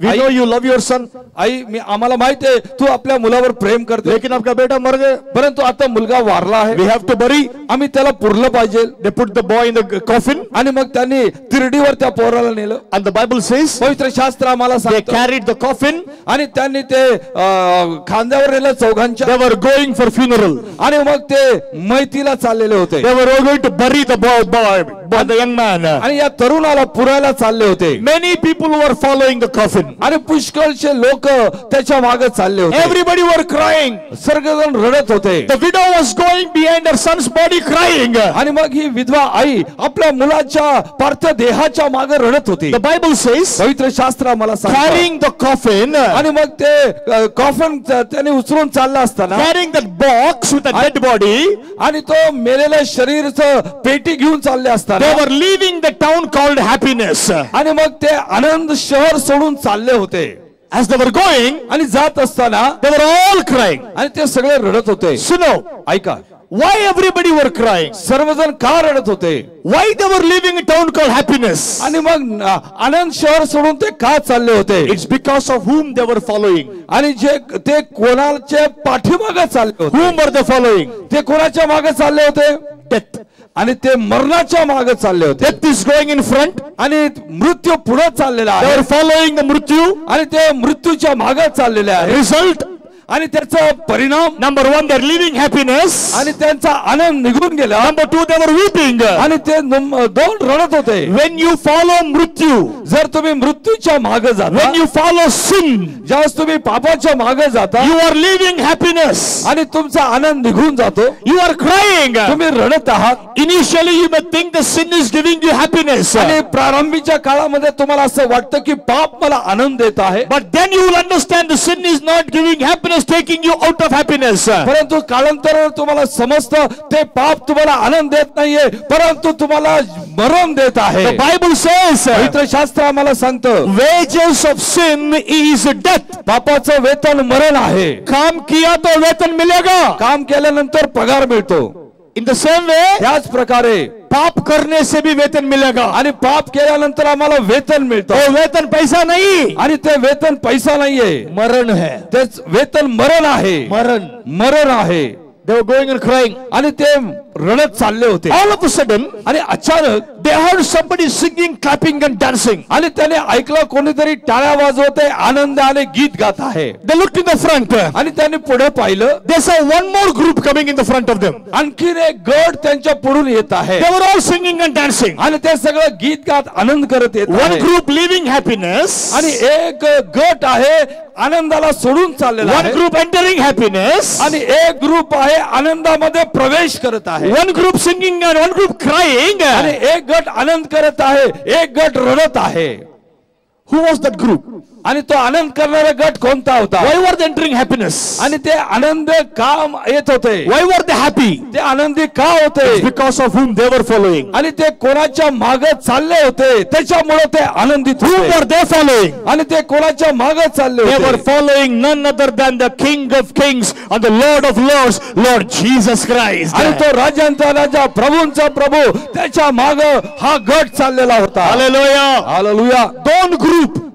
[SPEAKER 1] we
[SPEAKER 4] I,
[SPEAKER 1] know you love your son.
[SPEAKER 4] आई आम्हाला माहिती आहे तू आपल्या मुलावर प्रेम करते.
[SPEAKER 1] लेकिन आपका बेटा मर गया.
[SPEAKER 4] परंतु आता मुलगा वारला आहे.
[SPEAKER 1] We have to bury.
[SPEAKER 4] आम्ही त्याला पुरलं पाहिजे.
[SPEAKER 1] They put the boy in the coffin.
[SPEAKER 4] आणि मग त्यांनी तिरडीवर त्या पोराला नेलं.
[SPEAKER 1] And the Bible says,
[SPEAKER 4] पवित्र शास्त्र आम्हाला
[SPEAKER 1] they
[SPEAKER 4] सांगतं.
[SPEAKER 1] carried the coffin.
[SPEAKER 4] आणि त्यांनी ते खांद्यावर नेलं चौघांच्या.
[SPEAKER 1] They were going for funeral.
[SPEAKER 4] आणि मग ते मैतीला चाललेले होते.
[SPEAKER 1] They were all going to bury the boy, the young man.
[SPEAKER 4] आणि या तरुणाला पुरायला चालले होते.
[SPEAKER 1] Many people were following the coffin.
[SPEAKER 4] आणि पुष्कळचे लोक त्याच्या मागे चालले होते.
[SPEAKER 1] Everybody were crying.
[SPEAKER 4] सर्वजण रडत होते.
[SPEAKER 1] The widow was going behind her son's body crying.
[SPEAKER 4] आणि मग ही विधवा आई आपल्या मुलाच्या पार्थिव देहाच्या मागे रडत होती.
[SPEAKER 1] The Bible says,
[SPEAKER 4] पवित्र शास्त्र आम्हाला सांगतं.
[SPEAKER 1] carrying the coffin,
[SPEAKER 4] आणि मग ते कॉफन त्याने उचलून चालला असताना,
[SPEAKER 1] carrying that box with a dead body,
[SPEAKER 4] आणि तो मेलेल्या शरीराचं पेटी घेऊन चालले
[SPEAKER 1] they
[SPEAKER 4] असताना,
[SPEAKER 1] were leaving the town called Happiness.
[SPEAKER 4] आणि मग ते आनंद शहर सोडून चालले होते.
[SPEAKER 1] As they were going,
[SPEAKER 4] आणि जात असताना
[SPEAKER 1] they were all crying.
[SPEAKER 4] आणि ते सगळे रडत होते.
[SPEAKER 1] So now,
[SPEAKER 4] ऐका,
[SPEAKER 1] why everybody were crying?
[SPEAKER 4] सर्वजण का रडत होते.
[SPEAKER 1] Why they were leaving a town called Happiness?
[SPEAKER 4] आणि मग आनंद शहर सोडून ते का चालले होते.
[SPEAKER 1] It's because of whom they were following.
[SPEAKER 4] आणि जे ते कोणाच्या पाठीमागे चालले होते.
[SPEAKER 1] Whom were they following?
[SPEAKER 4] ते कोणाच्या मागे चालले होते.
[SPEAKER 1] Death.
[SPEAKER 4] आणि ते मरणाच्या मागे चालले होते.
[SPEAKER 1] Death is going in front.
[SPEAKER 4] आणि मृत्यू पुढे चाललेला
[SPEAKER 1] They
[SPEAKER 4] आहे.
[SPEAKER 1] were following the मृत्यू.
[SPEAKER 4] आणि ते मृत्यूच्या मागे चाललेले आहे.
[SPEAKER 1] Result,
[SPEAKER 4] आणि त्याचा परिणाम,
[SPEAKER 1] number one, they're leaving happiness.
[SPEAKER 4] आणि त्यांचा आनंद निघून गेला.
[SPEAKER 1] Number two, they were weeping.
[SPEAKER 4] आणि ते दोन रडत होते.
[SPEAKER 1] When you follow मृत्यू,
[SPEAKER 4] जर तुम्ही मृत्यूच्या मागे जाता,
[SPEAKER 1] when you follow sin,
[SPEAKER 4] ज्यावेळेस तुम्ही पापाच्या मागे जाता,
[SPEAKER 1] you are leaving happiness.
[SPEAKER 4] आणि तुमचा आनंद निघून जातो.
[SPEAKER 1] You are crying.
[SPEAKER 4] तुम्ही रडत आहात.
[SPEAKER 1] Initially, you may think the sin is giving you happiness.
[SPEAKER 4] आणि प्रारंभीच्या काळामध्ये तुम्हाला असं वाटतं की पाप मला आनंद देत आहे.
[SPEAKER 1] But then you will understand the sin is not giving happiness, taking you out of happiness.
[SPEAKER 4] परंतु कालांतरावर तुम्हाला समजतं ते पाप तुम्हाला आनंद देत नाहीये, परंतु तुम्हाला मरण देत आहे.
[SPEAKER 1] The Bible says,
[SPEAKER 4] पवित्र शास्त्र आम्हाला सांगतं,
[SPEAKER 1] wages of sin is death.
[SPEAKER 4] पापाचं वेतन मरण आहे.
[SPEAKER 1] काम किया तो वेतन मिलेगा.
[SPEAKER 4] काम केल्यानंतर पगार मिळतो.
[SPEAKER 1] In the same way,
[SPEAKER 4] त्याच प्रकारे
[SPEAKER 1] पाप करने से भी वेतन मिलेगा.
[SPEAKER 4] आणि पाप केल्यानंतर आम्हाला वेतन मिळतं.
[SPEAKER 1] वो वेतन पैसा नहीं,
[SPEAKER 4] आणि ते वेतन पैसा नाहीये,
[SPEAKER 1] मरण है.
[SPEAKER 4] तेच वेतन मरण आहे. मरण आहे.
[SPEAKER 1] They were going and crying.
[SPEAKER 4] आणि ते रडत चालले होते.
[SPEAKER 1] All of a sudden,
[SPEAKER 4] आणि अचानक
[SPEAKER 1] they heard somebody singing, clapping and dancing.
[SPEAKER 4] आणि त्याने ऐकलं कोणीतरी टाळ्या वाजवते, आनंदाने गीत गात आहे.
[SPEAKER 1] They looked in the front.
[SPEAKER 4] आणि त्याने पुढे पाहिलं.
[SPEAKER 1] They saw one more group coming in the front of them.
[SPEAKER 4] आणखीन एक गट त्यांच्या पुढून येत आहे.
[SPEAKER 1] They were all singing and dancing.
[SPEAKER 4] आणि ते सगळं गीत गात आनंद करत येत
[SPEAKER 1] One
[SPEAKER 4] आहे.
[SPEAKER 1] group leaving happiness.
[SPEAKER 4] आणि एक गट आहे आनंदाला सोडून चाललेला
[SPEAKER 1] One
[SPEAKER 4] आहे.
[SPEAKER 1] group entering happiness.
[SPEAKER 4] आणि एक ग्रुप आहे आनंदामध्ये प्रवेश करत आहे.
[SPEAKER 1] One group singing and one group crying.
[SPEAKER 4] आणि एक गट आनंद करत आहे, एक गट रडत आहे.
[SPEAKER 1] Who was that group?
[SPEAKER 4] आणि तो आनंद करणारा गट कोणता होता?
[SPEAKER 1] Why were they entering happiness?
[SPEAKER 4] आणि ते आनंद का येत होते?
[SPEAKER 1] Why were they happy?
[SPEAKER 4] ते आनंदी का होते?
[SPEAKER 1] It's because of whom they were following.
[SPEAKER 4] आणि ते कोणाच्या मागे चालले होते त्याच्यामुळे ते आनंदित
[SPEAKER 1] Whom
[SPEAKER 4] होते.
[SPEAKER 1] were they following?
[SPEAKER 4] आणि ते कोणाच्या मागे चालले
[SPEAKER 1] They were
[SPEAKER 4] होते?
[SPEAKER 1] following none other than the King of Kings and the Lord of Lords, Lord Jesus Christ.
[SPEAKER 4] आणि तो राजांचा राजा प्रभूंचा प्रभू त्याच्या मागे हा गट चाललेला होता.
[SPEAKER 1] Hallelujah.
[SPEAKER 4] हालेलुया.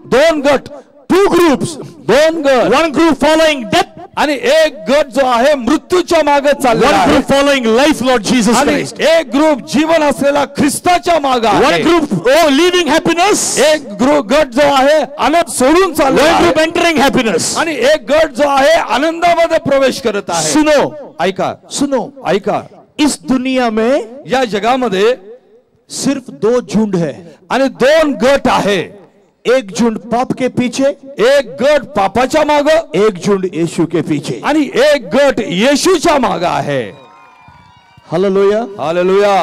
[SPEAKER 4] दोन गट,
[SPEAKER 1] Two groups.
[SPEAKER 4] दोन गट.
[SPEAKER 1] One group following death.
[SPEAKER 4] आणि एक गट जो आहे मृत्यूच्या मागे चाललेला
[SPEAKER 1] One
[SPEAKER 4] आहे.
[SPEAKER 1] group following life, Lord Jesus
[SPEAKER 4] आणि
[SPEAKER 1] Christ.
[SPEAKER 4] एक ग्रुप जीवन असलेला ख्रिस्ताच्या मागे
[SPEAKER 1] One
[SPEAKER 4] आहे.
[SPEAKER 1] group leaving happiness.
[SPEAKER 4] एक गट जो आहे आनंद सोडून चाललेला
[SPEAKER 1] One
[SPEAKER 4] आहे.
[SPEAKER 1] group entering happiness.
[SPEAKER 4] आणि एक गट जो आहे आनंदामध्ये प्रवेश करत आहे.
[SPEAKER 1] सुनो,
[SPEAKER 4] ऐका,
[SPEAKER 1] सुनो.
[SPEAKER 4] ऐका.
[SPEAKER 1] इस दुनिया में
[SPEAKER 4] या जगामध्ये
[SPEAKER 1] सिर्फ दो झुंड है.
[SPEAKER 4] आणि दोन गट आहे.
[SPEAKER 1] एक झुंड पाप के पीछे,
[SPEAKER 4] एक गट पापाच्या मागे,
[SPEAKER 1] एक झुंड यीशु के पीछे.
[SPEAKER 4] आणि एक गट येशूच्या मागे आहे.
[SPEAKER 1] हालेलुया.
[SPEAKER 4] हालेलुया.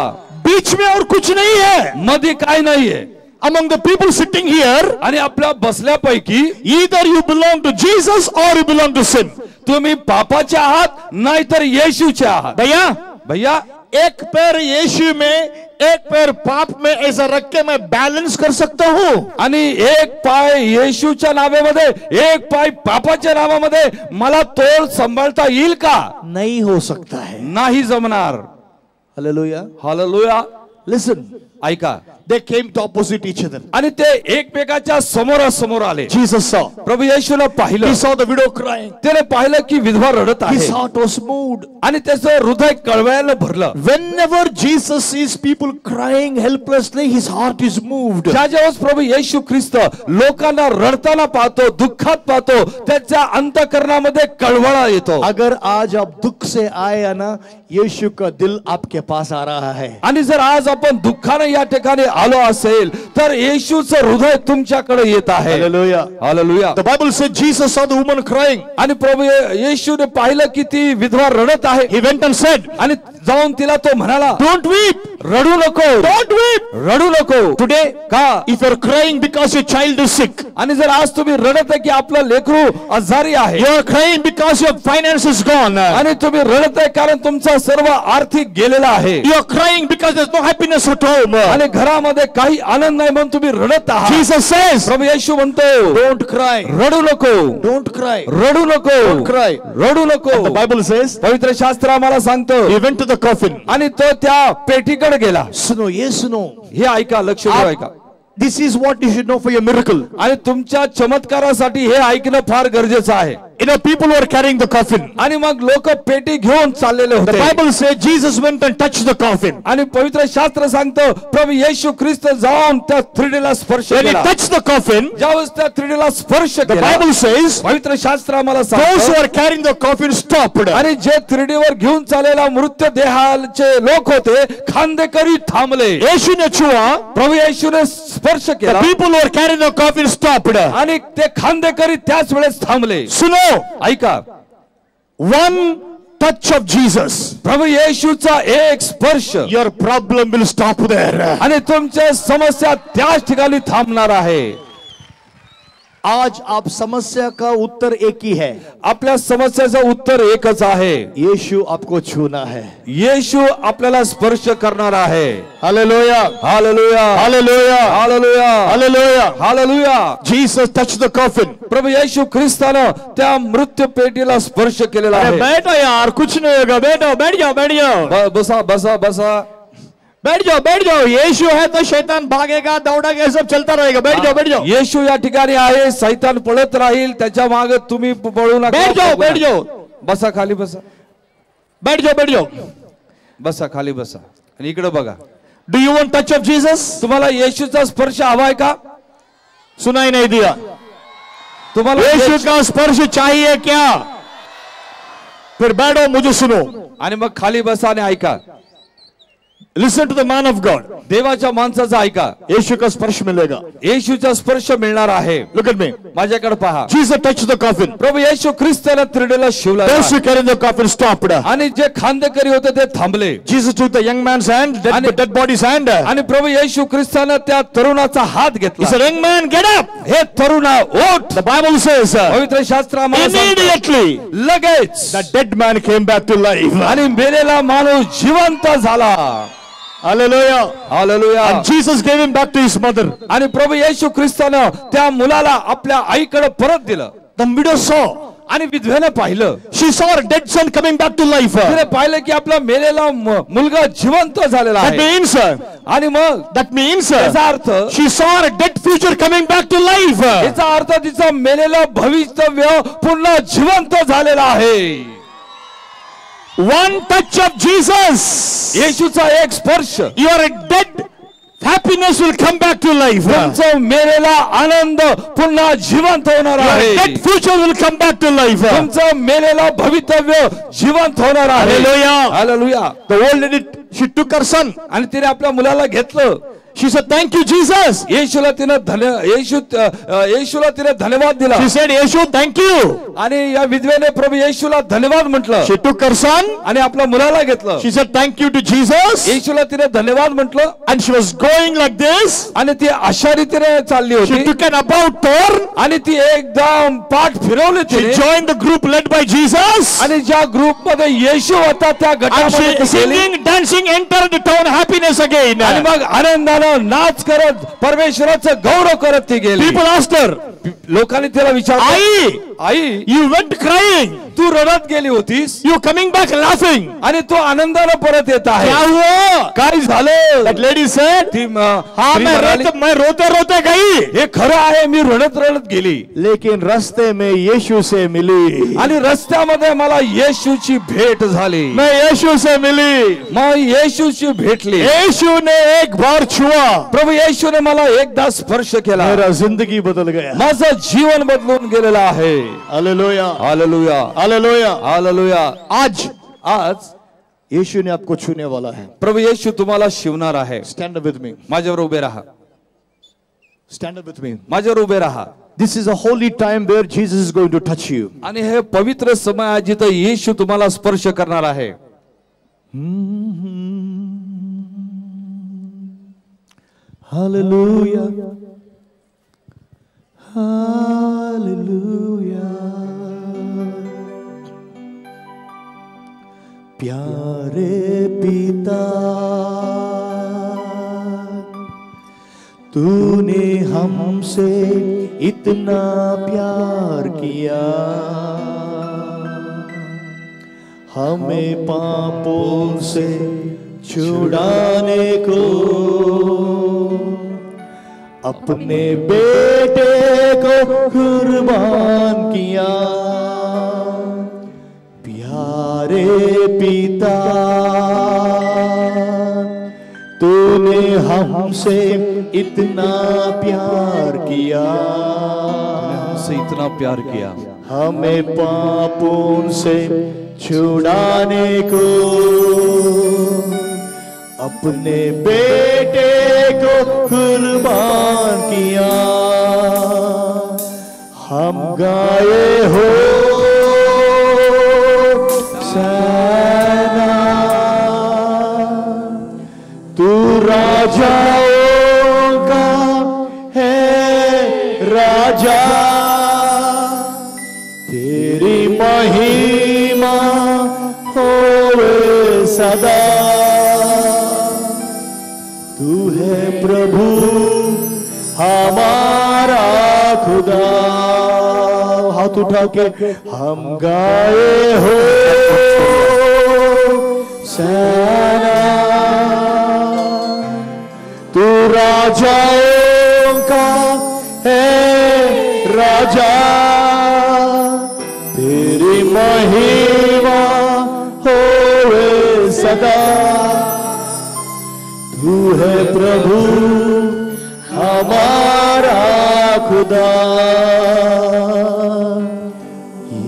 [SPEAKER 1] बीच में और कुछ नहीं है.
[SPEAKER 4] मध्ये काय नाहीये.
[SPEAKER 1] Among the people sitting here,
[SPEAKER 4] आणि आपल्या बसल्यापैकी
[SPEAKER 1] either you belong to Jesus or you belong to sin.
[SPEAKER 4] तुम्ही पापाचे आहात नाहीतर येशूचे आहात. भैया
[SPEAKER 1] एक पैर यीशु में, एक पैर पाप में ऐसा रख के मैं बैलेंस कर सकता हूँ.
[SPEAKER 4] आणि एक पाय येशूच्या नावामध्ये, एक पाय पापाच्या नावामध्ये मला तोल सांभाळता येईल का?
[SPEAKER 1] नहीं हो सकता है.
[SPEAKER 4] नाही जमणार.
[SPEAKER 1] हालेलुया.
[SPEAKER 4] हालेलुया.
[SPEAKER 1] Listen.
[SPEAKER 4] ऐका.
[SPEAKER 1] They came to opposite each other.
[SPEAKER 4] आणि ते एकमेकाच्या समोरासमोर आले.
[SPEAKER 1] Jesus saw.
[SPEAKER 4] प्रभू येशूला पाहिलं.
[SPEAKER 1] He saw the widow crying.
[SPEAKER 4] त्याने पाहिलं की विधवा रडत
[SPEAKER 1] His
[SPEAKER 4] आहे.
[SPEAKER 1] heart was moved.
[SPEAKER 4] आणि त्याचं हृदय कळवळायला भरलं.
[SPEAKER 1] Whenever Jesus sees people crying helplessly, his heart is moved.
[SPEAKER 4] ज्या ज्यावेळेस प्रभू येशू ख्रिस्त लोकांना रडताना पाहतो, दुःखात पाहतो, त्याच्या अंतःकरणामध्ये कळवळा येतो.
[SPEAKER 1] अगर आज आप दुख से आए ना, यीशु का दिल आपके पास आ रहा है.
[SPEAKER 4] आणि जर आज आपण दुःखाने या ठिकाणी आलो असेल तर येशूचं हृदय तुमच्याकडे येत आहे.
[SPEAKER 1] Hallelujah.
[SPEAKER 4] Hallelujah.
[SPEAKER 1] The Bible said Jesus saw the woman crying.
[SPEAKER 4] आणि प्रभू येशूने पाहिलं की ती विधवा रडत आहे.
[SPEAKER 1] He went and said,
[SPEAKER 4] आणि जाऊन तिला तो म्हणाला,
[SPEAKER 1] don't weep.
[SPEAKER 4] रडू नको.
[SPEAKER 1] Don't weep.
[SPEAKER 4] रडू नको.
[SPEAKER 1] Today,
[SPEAKER 4] का?
[SPEAKER 1] if you're crying because your child is sick,
[SPEAKER 4] आणि जर आज तुम्ही रडत आहे की आपलं लेकरू आजारी आहे,
[SPEAKER 1] you're crying because your finance is gone,
[SPEAKER 4] आणि तुम्ही रडत आहे कारण तुमचा सर्व आर्थिक गेलेला आहे,
[SPEAKER 1] you're crying because there's no happiness at home,
[SPEAKER 4] आणि घरामध्ये काही आनंद नाही म्हणून तुम्ही रडत आहात.
[SPEAKER 1] Jesus says,
[SPEAKER 4] प्रभू येशू म्हणतो,
[SPEAKER 1] don't cry.
[SPEAKER 4] रडू नको.
[SPEAKER 1] Don't cry.
[SPEAKER 4] रडू नको.
[SPEAKER 1] Don't cry.
[SPEAKER 4] रडू नको.
[SPEAKER 1] The Bible says,
[SPEAKER 4] पवित्र शास्त्र आम्हाला सांगतो,
[SPEAKER 1] he went to the coffin.
[SPEAKER 4] आणि तो त्या पेटीकडे गेला.
[SPEAKER 1] सुनो, ये सुनो.
[SPEAKER 4] हे ऐका, लक्ष देऊन ऐका.
[SPEAKER 1] This is what you should know for your miracle.
[SPEAKER 4] आणि तुमच्या चमत्कारासाठी हे ऐकणं फार गरजेचं आहे.
[SPEAKER 1] You know, people were carrying the coffin.
[SPEAKER 4] आणि मग लोक पेटी घेऊन चाललेले
[SPEAKER 1] The
[SPEAKER 4] होते.
[SPEAKER 1] Bible says Jesus went and touched the coffin.
[SPEAKER 4] आणि पवित्र शास्त्र सांगतो प्रभू येशू ख्रिस्त जाऊन त्या थ्रीडीला स्पर्श
[SPEAKER 1] When he
[SPEAKER 4] केला.
[SPEAKER 1] touched the coffin,
[SPEAKER 4] ज्यावेळेस त्या थ्रीडीला स्पर्श
[SPEAKER 1] the
[SPEAKER 4] केला,
[SPEAKER 1] Bible says
[SPEAKER 4] पवित्र शास्त्र आम्हाला
[SPEAKER 1] those who
[SPEAKER 4] सांगतो,
[SPEAKER 1] are carrying the coffin stopped.
[SPEAKER 4] आणि जे थ्रीडीवर घेऊन चाललेला मृत्यू देहाचे लोक होते, खांदेकरी थांबले.
[SPEAKER 1] येशू ने छुआ.
[SPEAKER 4] प्रभू येशूने स्पर्श
[SPEAKER 1] The
[SPEAKER 4] केला,
[SPEAKER 1] people who are carrying the coffin stopped.
[SPEAKER 4] आणि ते खांदेकरी त्याच वेळेस थांबले.
[SPEAKER 1] सुनो,
[SPEAKER 4] ऐका.
[SPEAKER 1] one touch of Jesus,
[SPEAKER 4] प्रभू येशूचा एक स्पर्श,
[SPEAKER 1] your problem will stop there.
[SPEAKER 4] आणि तुमच्या समस्या त्याच ठिकाणी थांबणार आहे.
[SPEAKER 1] आज आप समस्या का उत्तर एक ही है,
[SPEAKER 4] आपल्या समस्याचं उत्तर एकच आहे.
[SPEAKER 1] यीशु आपको छूना है.
[SPEAKER 4] येशू आपल्याला स्पर्श करणार आहे.
[SPEAKER 1] Hallelujah,
[SPEAKER 4] hallelujah,
[SPEAKER 1] hallelujah,
[SPEAKER 4] hallelujah,
[SPEAKER 1] hallelujah.
[SPEAKER 4] Hallelujah.
[SPEAKER 1] Jesus touched the coffin.
[SPEAKER 4] प्रभू येशू ख्रिस्तानं त्या मृत्यू पेटीला स्पर्श केलेला
[SPEAKER 1] अरे
[SPEAKER 4] आहे.
[SPEAKER 1] बैठो यार, कुछ नहीं होगा, बैठो, बैठ जाओ, बैठ जाओ,
[SPEAKER 4] बसा बसा बसा.
[SPEAKER 1] बैठ जाओ, बैठ जाओ. यीशु है तो शैतान भागेगा, दौड़ेगा, सब चलता रहेगा. बैठ जाओ, बैठ जाओ,
[SPEAKER 4] येशू या ठिकाणी आहे. सैतान पळत राहील, त्याच्या मागे तुम्ही पळू नका.
[SPEAKER 1] बैठ जाओ, बैठ जाओ,
[SPEAKER 4] बसा खाली बसा.
[SPEAKER 1] बैठ जाओ, बैठ जाओ.
[SPEAKER 4] बसा खाली बसा. आणि इकडे बघा.
[SPEAKER 1] Do you want touch of Jesus?
[SPEAKER 4] तुम्हाला येशूचा स्पर्श हवाय का?
[SPEAKER 1] सुनाई नहीं दिया.
[SPEAKER 4] तुम्हाला
[SPEAKER 1] यीशु का स्पर्श चाहिए क्या? फिर बैठो, मुझे सुनो.
[SPEAKER 4] आणि मग खाली बसा आणि ऐका.
[SPEAKER 1] Listen to the man of God.
[SPEAKER 4] देवाच्या माणसाचा ऐका.
[SPEAKER 1] यीशु का स्पर्श मिलेगा.
[SPEAKER 4] येशूचा स्पर्श मिळणार आहे.
[SPEAKER 1] Look at me.
[SPEAKER 4] माझ्याकडे पहा.
[SPEAKER 1] Jesus touch the coffin.
[SPEAKER 4] प्रभू येशू ख्रिस्ताला त्रिडेला शिवला.
[SPEAKER 1] Those who carried the coffin stopped.
[SPEAKER 4] आणि जे खांदेकरी होते ते थांबले.
[SPEAKER 1] Jesus took the young man's hand, dead body's hand.
[SPEAKER 4] आणि प्रभू येशू ख्रिस्तानं त्या तरुणाचा हात
[SPEAKER 1] He
[SPEAKER 4] घेतला.
[SPEAKER 1] said, young man, get up.
[SPEAKER 4] हे तरुणा उठ.
[SPEAKER 1] The Bible says,
[SPEAKER 4] पवित्र शास्त्र आम्हाला सांगतं,
[SPEAKER 1] immediately
[SPEAKER 4] लगेच
[SPEAKER 1] the dead man came back to life.
[SPEAKER 4] आणि मेलेला माणूस जिवंत झाला.
[SPEAKER 1] Hallelujah.
[SPEAKER 4] Hallelujah.
[SPEAKER 1] And Jesus gave him back to his mother.
[SPEAKER 4] आणि प्रभू येशू ख्रिस्तानं त्या मुलाला आपल्या आईकडे परत दिलं.
[SPEAKER 1] The widow saw.
[SPEAKER 4] आणि विधवेने पाहिलं.
[SPEAKER 1] She saw her dead son coming back to life.
[SPEAKER 4] तिने पाहिलं की आपला मेलेला मुलगा जिवंत झालेला
[SPEAKER 1] That
[SPEAKER 4] आहे.
[SPEAKER 1] means,
[SPEAKER 4] आणि मग याचा अर्थ
[SPEAKER 1] she saw her dead future coming back to life.
[SPEAKER 4] याचा अर्थ तिचं मेलेलं भवितव्य पुन्हा जिवंत झालेला आहे.
[SPEAKER 1] One touch of Jesus.
[SPEAKER 4] येशूचा एक स्पर्श.
[SPEAKER 1] Your dead happiness will come back to life.
[SPEAKER 4] तुमचा मेलेला आनंद पुन्हा जिवंत होणार
[SPEAKER 1] Your
[SPEAKER 4] आहे.
[SPEAKER 1] dead future will come back to life.
[SPEAKER 4] तुमचं मेलेला भवितव्य जिवंत होणार आहे.
[SPEAKER 1] Hallelujah.
[SPEAKER 4] Hallelujah.
[SPEAKER 1] The old lady, she took her son.
[SPEAKER 4] आणि तिने आपल्या मुलाला घेतलं.
[SPEAKER 1] She said, thank you, Jesus.
[SPEAKER 4] येशूला तिने धन्यवाद दिला.
[SPEAKER 1] She said, Yeshu, thank you.
[SPEAKER 4] आणि या विधवेने प्रभू येशूला धन्यवाद म्हटलं.
[SPEAKER 1] She took her son.
[SPEAKER 4] आणि आपल्या मुलाला घेतलं.
[SPEAKER 1] She said, thank you to Jesus.
[SPEAKER 4] येशूला तिने धन्यवाद म्हटलं.
[SPEAKER 1] And she was going like this.
[SPEAKER 4] आणि ती अशा रीतीने चालली
[SPEAKER 1] She
[SPEAKER 4] होती.
[SPEAKER 1] took an about turn.
[SPEAKER 4] आणि ती एकदम पाठ फिरवली
[SPEAKER 1] She
[SPEAKER 4] तिने.
[SPEAKER 1] joined the group led by Jesus.
[SPEAKER 4] आणि ज्या ग्रुप मध्ये येशू होता त्या
[SPEAKER 1] And
[SPEAKER 4] गटामध्ये
[SPEAKER 1] she
[SPEAKER 4] ती गेली.
[SPEAKER 1] singing, dancing, entered the town happiness again.
[SPEAKER 4] आणि मग आनंदानं नाच करत परमेश्वराचं गौरव करत ती गेली.
[SPEAKER 1] People asked her,
[SPEAKER 4] लोकांनी तिला विचारलं, आई
[SPEAKER 1] you went crying.
[SPEAKER 4] तू रडत गेली होतीस
[SPEAKER 1] You coming back laughing.
[SPEAKER 4] आणि तू आनंदानं परत येत आहे.
[SPEAKER 1] क्या हुआ?
[SPEAKER 4] काय झालं?
[SPEAKER 1] That lady said,
[SPEAKER 4] ती
[SPEAKER 1] हाँ
[SPEAKER 4] स्त्री म्हणाली,
[SPEAKER 1] मैं रोते रोते गई.
[SPEAKER 4] हे खरं आहे, मी रडत रडत गेली.
[SPEAKER 1] लेकिन रास्ते में यीशु से मिली.
[SPEAKER 4] आणि रस्त्यामध्ये मला येशूची भेट झाली.
[SPEAKER 1] मैं यीशु से मिली.
[SPEAKER 4] मग येशूची भेटली.
[SPEAKER 1] यीशु ने एक बार छुआ.
[SPEAKER 4] प्रभू येशूने मला एकदा स्पर्श केला.
[SPEAKER 1] मेरा जिंदगी बदल गया.
[SPEAKER 4] माझं जीवन बदलून गेलेलं आहे.
[SPEAKER 1] Hallelujah,
[SPEAKER 4] hallelujah,
[SPEAKER 1] hallelujah.
[SPEAKER 4] हालेलुया.
[SPEAKER 1] आज यीशु ने आपको छूने वाला है.
[SPEAKER 4] प्रभू येशू तुम्हाला शिवणार आहे.
[SPEAKER 1] Stand up with me.
[SPEAKER 4] माझ्यावर उभे राहा.
[SPEAKER 1] Stand up with me.
[SPEAKER 4] माझ्यावर उभे राहा.
[SPEAKER 1] This is a holy time where Jesus is going to touch you.
[SPEAKER 4] आणि हे पवित्र समय आहे जिथे येशू तुम्हाला स्पर्श करणार आहे.
[SPEAKER 1] Hallelujah. Hallelujah. प्यारे पिता, तूने हमसे इतना प्यार किया, हमें पापों से छुड़ाने को अपने बेटे को कुर्बान किया। प्यारे पिता, तूने हमसे इतना प्यार किया,
[SPEAKER 4] हमसे इतना प्यार किया,
[SPEAKER 1] हमें पापों से छुड़ाने को अपने बेटे को कुर्बान किया। हम गाए हो सना, तू राजाओं का है राजा। महिमा होवे सदा। तू है प्रभु हमारा खुदा। हाथ उठा के हम गाए हो सेना। तू राजाओं का है राजा। तेरी महिमा होवे सदा। तू है प्रभु हमारा खुदा।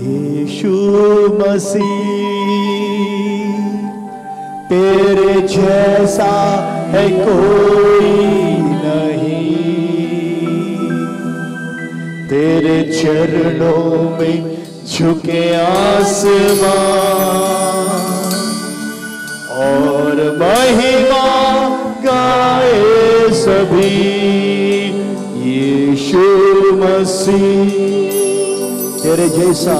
[SPEAKER 1] यीशु मसीह तेरे जैसा है कोई नहीं। तेरे चरणों में झुके आसमां और महिमा गाए सभी। यीशु मसीह तेरे जैसा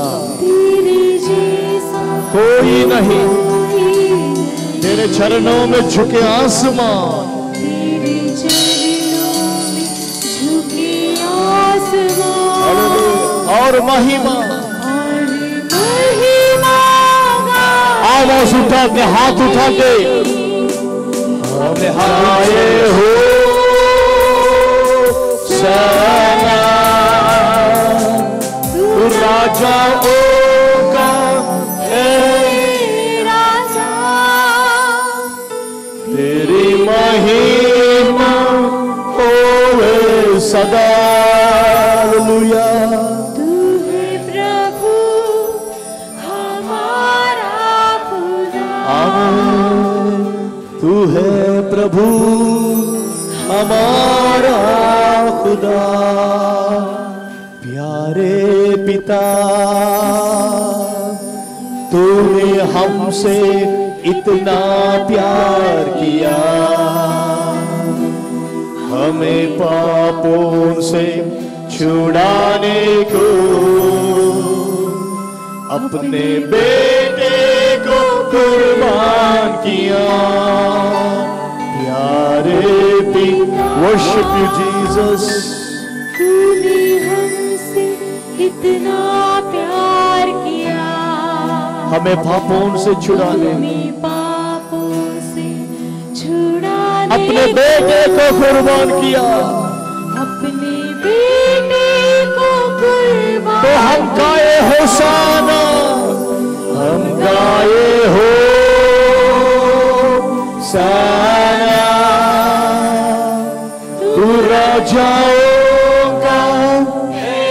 [SPEAKER 1] कोई नहीं। तेरे चरणों में झुके आसमां और महिमा। आवाज उठा के हाथ उठा के हम आए हो सेना। तू राजाओं का है राजा। तेरी महिमा होवे सदा। हालेलुया। तू है प्रभु हमारा खुदा। प्यारे पिता तूने हमसे इतना प्यार किया। हमें पापों से छुड़ाने को अपने बेटे को कुर्बान किया। प्यारे पिता वर्शिप यू जीसस।
[SPEAKER 5] तूने हमसे इतना प्यार किया।
[SPEAKER 1] हमें पापों से छुड़ाने अपने बेटे को कुर्बान किया।
[SPEAKER 5] अपने बेटे को कुर्बान।
[SPEAKER 1] तो हम गाए होशाना। हम गाए हो साना। तू राजाओं का
[SPEAKER 5] हे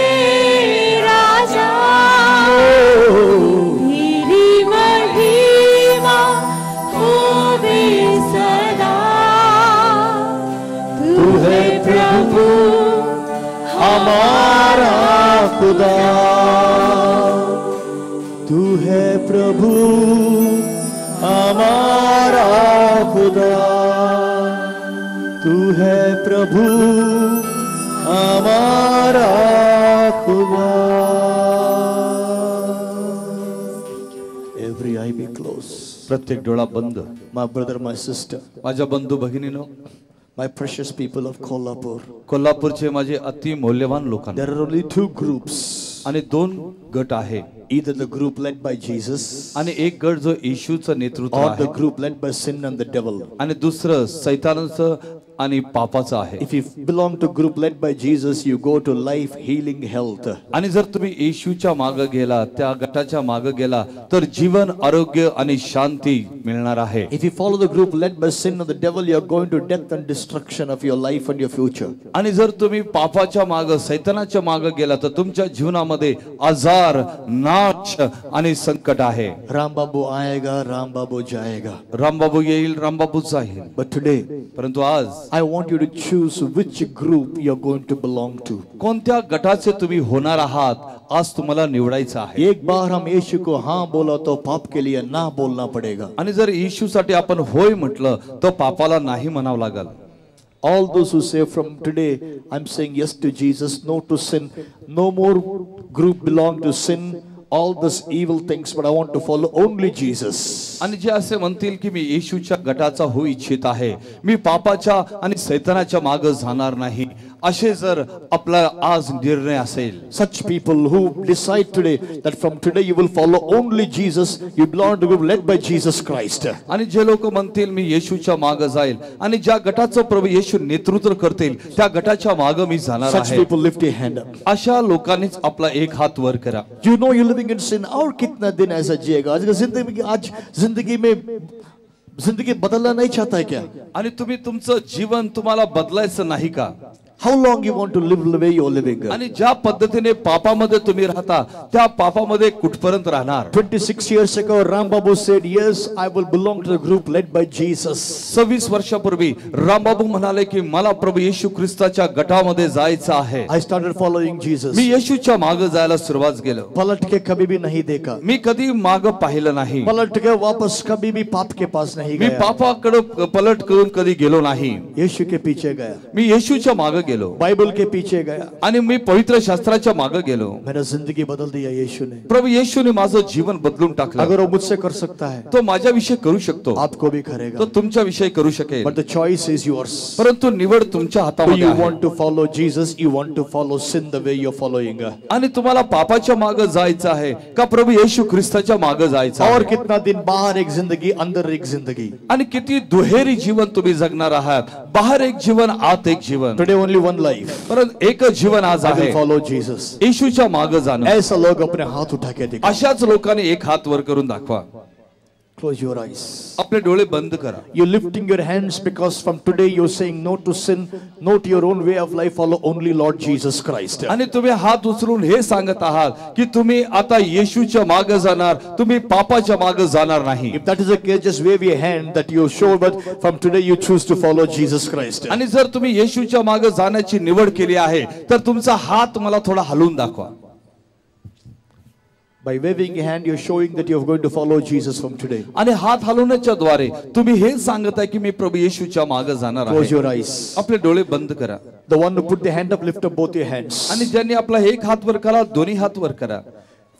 [SPEAKER 5] राजा। तेरी महिमा होवे सदा।
[SPEAKER 1] तू है प्रभु हमारा खुदा। तू है प्रभु हमारा खुदा। तू है प्रभु हमारा खुदा। Every eye be closed.
[SPEAKER 4] प्रत्येक डोळा बंद.
[SPEAKER 1] My brother, my sister,
[SPEAKER 4] माझ्या बंधू भगिनीनो,
[SPEAKER 1] my precious people of Kolhapur.
[SPEAKER 4] कोल्हापूरचे माझे अति मौल्यवान लोकांना.
[SPEAKER 1] There are only two groups.
[SPEAKER 4] आणि दोन गट आहे.
[SPEAKER 1] Either the group led by Jesus
[SPEAKER 4] आणि एक गट जो येशूचं नेतृत्व
[SPEAKER 1] or the
[SPEAKER 4] आहे
[SPEAKER 1] group led by sin and the devil.
[SPEAKER 4] आणि दुसरं सैतानाचं आणि पापाचं आहे.
[SPEAKER 1] If you belong to group led by Jesus, you go to life, healing, health.
[SPEAKER 4] आणि जर तुम्ही येशूच्या मागे गेला, त्या गटाच्या मागे गेला, तर जीवन, आरोग्य आणि शांती मिळणार आहे.
[SPEAKER 1] If you follow the group led by sin and the devil, you are going to death and destruction of your life and your future.
[SPEAKER 4] आणि जर तुम्ही पापाच्या मागे, सैतानाच्या मागे गेला, तर तुमच्या जीवनामध्ये आजार, नाश आणि संकट आहे.
[SPEAKER 1] रामबाबू आएगा, रामबाबू जाएगा.
[SPEAKER 4] रामबाबू येईल, रामबाबू जाईल.
[SPEAKER 1] But today,
[SPEAKER 4] परंतु आज
[SPEAKER 1] I want you to choose which group you are going to belong to.
[SPEAKER 4] कोणत्या गटाचे तुम्ही होणार आहात, आज तुम्हाला निवडायचं आहे.
[SPEAKER 1] एक बार हम यीशु को हाँ बोला तो पाप के लिए ना बोलना पड़ेगा.
[SPEAKER 4] आणि जर येशूसाठी आपण होय म्हटलं, तर पापाला नाही म्हणावं लागेल.
[SPEAKER 1] All those who say from today, I'm saying yes to Jesus, no to sin, no more group belong to sin all these evil things, but I want to follow only Jesus.
[SPEAKER 4] आणि जे असे म्हणतील की मी येशूच्या गटाचा होऊ इच्छित आहे, मी पापाच्या आणि सैतानाच्या मागे जाणार नाही, असे जर आपला आज निर्णय असेल,
[SPEAKER 1] Such people who decide today that from today you will follow only Jesus, you belong to be led by Jesus Christ.
[SPEAKER 4] आणि जे लोक म्हणतील मी येशूच्या मागे जाईल आणि ज्या गटाचं प्रभू येशू नेतृत्व करतील त्या गटाच्या मागे मी जाणार
[SPEAKER 1] Such
[SPEAKER 4] आहे,
[SPEAKER 1] people lift your hand up.
[SPEAKER 4] अशा लोकांनीच आपला एक हात वर करा.
[SPEAKER 1] You know you're living in sin. और कितना दिन ऐसा जिएगा? आज जिंदगी में जिंदगी बदलना नहीं चाहता है क्या?
[SPEAKER 4] आणि तुम्ही तुमचं जीवन तुम्हाला बदलायचं नाही का?
[SPEAKER 1] How long you want to live the way you're living?
[SPEAKER 4] आणि ज्या पद्धतीने पापामध्ये तुम्ही राहता त्या पापामध्ये कुठपर्यंत राहणार?
[SPEAKER 1] 26 years ago, Ram Babu said, "Yes, I will belong to the group led by Jesus."
[SPEAKER 4] 26 वर्षापूर्वी रामबाबू म्हणाले की मला प्रभू येशू ख्रिस्ताच्या गटामध्ये जायचं आहे.
[SPEAKER 1] I started following Jesus.
[SPEAKER 4] मी येशूच्या मागे जायला सुरुवात केलं.
[SPEAKER 1] पलट के कभी भी नहीं देखा.
[SPEAKER 4] मी कधी मागे पाहिलं नाही.
[SPEAKER 1] पलट के वापस कभी भी पाप के पास नहीं
[SPEAKER 4] मी
[SPEAKER 1] गया.
[SPEAKER 4] पापाकडे पलट करून कधी गेलो नाही.
[SPEAKER 1] यीशु के पीछे गया.
[SPEAKER 4] मी येशूच्या मागे गेलो
[SPEAKER 1] बाइबल के पीछे गया.
[SPEAKER 4] आणि मी पवित्र शास्त्राच्या मागे गेलो.
[SPEAKER 1] मेरा जिंदगी बदल दिया यीशु ने.
[SPEAKER 4] प्रभू येशूने माझं जीवन बदलून टाकलं.
[SPEAKER 1] अगर वो मुझसे कर सकता है
[SPEAKER 4] तो माझ्याविषयी करू शकतो,
[SPEAKER 1] आपको भी करेगा.
[SPEAKER 4] तो तुमच्याविषयी करू शकेल.
[SPEAKER 1] But the choice is yours.
[SPEAKER 4] परंतु निवड तुमच्या
[SPEAKER 1] Do
[SPEAKER 4] हातामध्ये
[SPEAKER 1] you
[SPEAKER 4] आहे.
[SPEAKER 1] want to follow Jesus? You want to follow sin the way you're following?
[SPEAKER 4] आणि तुम्हाला पापाच्या मागे जायचं आहे का प्रभू येशू ख्रिस्ताच्या मागे जायचं
[SPEAKER 1] और
[SPEAKER 4] आहे?
[SPEAKER 1] कितना दिन बाहर एक जिंदगी, अंदर एक जिंदगी.
[SPEAKER 4] आणि किती दुहेरी जीवन तुम्ही जगणार आहात, बाहेर एक जीवन आत एक जीवन.
[SPEAKER 1] Today only one life.
[SPEAKER 4] परंतु एकच जीवन आज
[SPEAKER 1] I
[SPEAKER 4] आहे,
[SPEAKER 1] will follow Jesus.
[SPEAKER 4] येशूच्या मागे जाणं.
[SPEAKER 1] ऐसा लोग अपने हाथ उठा के दिखा.
[SPEAKER 4] अशाच लोकांनी एक हात वर करून दाखवा.
[SPEAKER 1] Close your eyes.
[SPEAKER 4] आपले डोळे बंद करा.
[SPEAKER 1] You're lifting your hands because from today you're saying no to sin, no to your own way of life, follow only Lord Jesus Christ.
[SPEAKER 4] आणि तुम्ही हात उचलून हे सांगत आहात की तुम्ही आता येशूच्या मागे जाणार, तुम्ही पापाच्या मागे जाणार नाही.
[SPEAKER 1] If that is the case, just wave your hand that you show that from today you choose to follow Jesus Christ.
[SPEAKER 4] आणि जर तुम्ही येशूच्या मागे जाण्याची निवड केली आहे तर तुमचा हात मला थोडा हलवून दाखवा.
[SPEAKER 1] By waving your hand, you're showing that you're going to follow Jesus from today.
[SPEAKER 4] आणि हात हलवण्याच्या द्वारे तुम्ही हे सांगत आहे की मी प्रभू येशूच्या मागे जाणार
[SPEAKER 1] Close
[SPEAKER 4] आहे.
[SPEAKER 1] your eyes.
[SPEAKER 4] आपले डोळे बंद करा.
[SPEAKER 1] The one who put the hand up, lift up both your hands.
[SPEAKER 4] आणि ज्यांनी आपला एक हात वर करा, दोन्ही हात वर करा.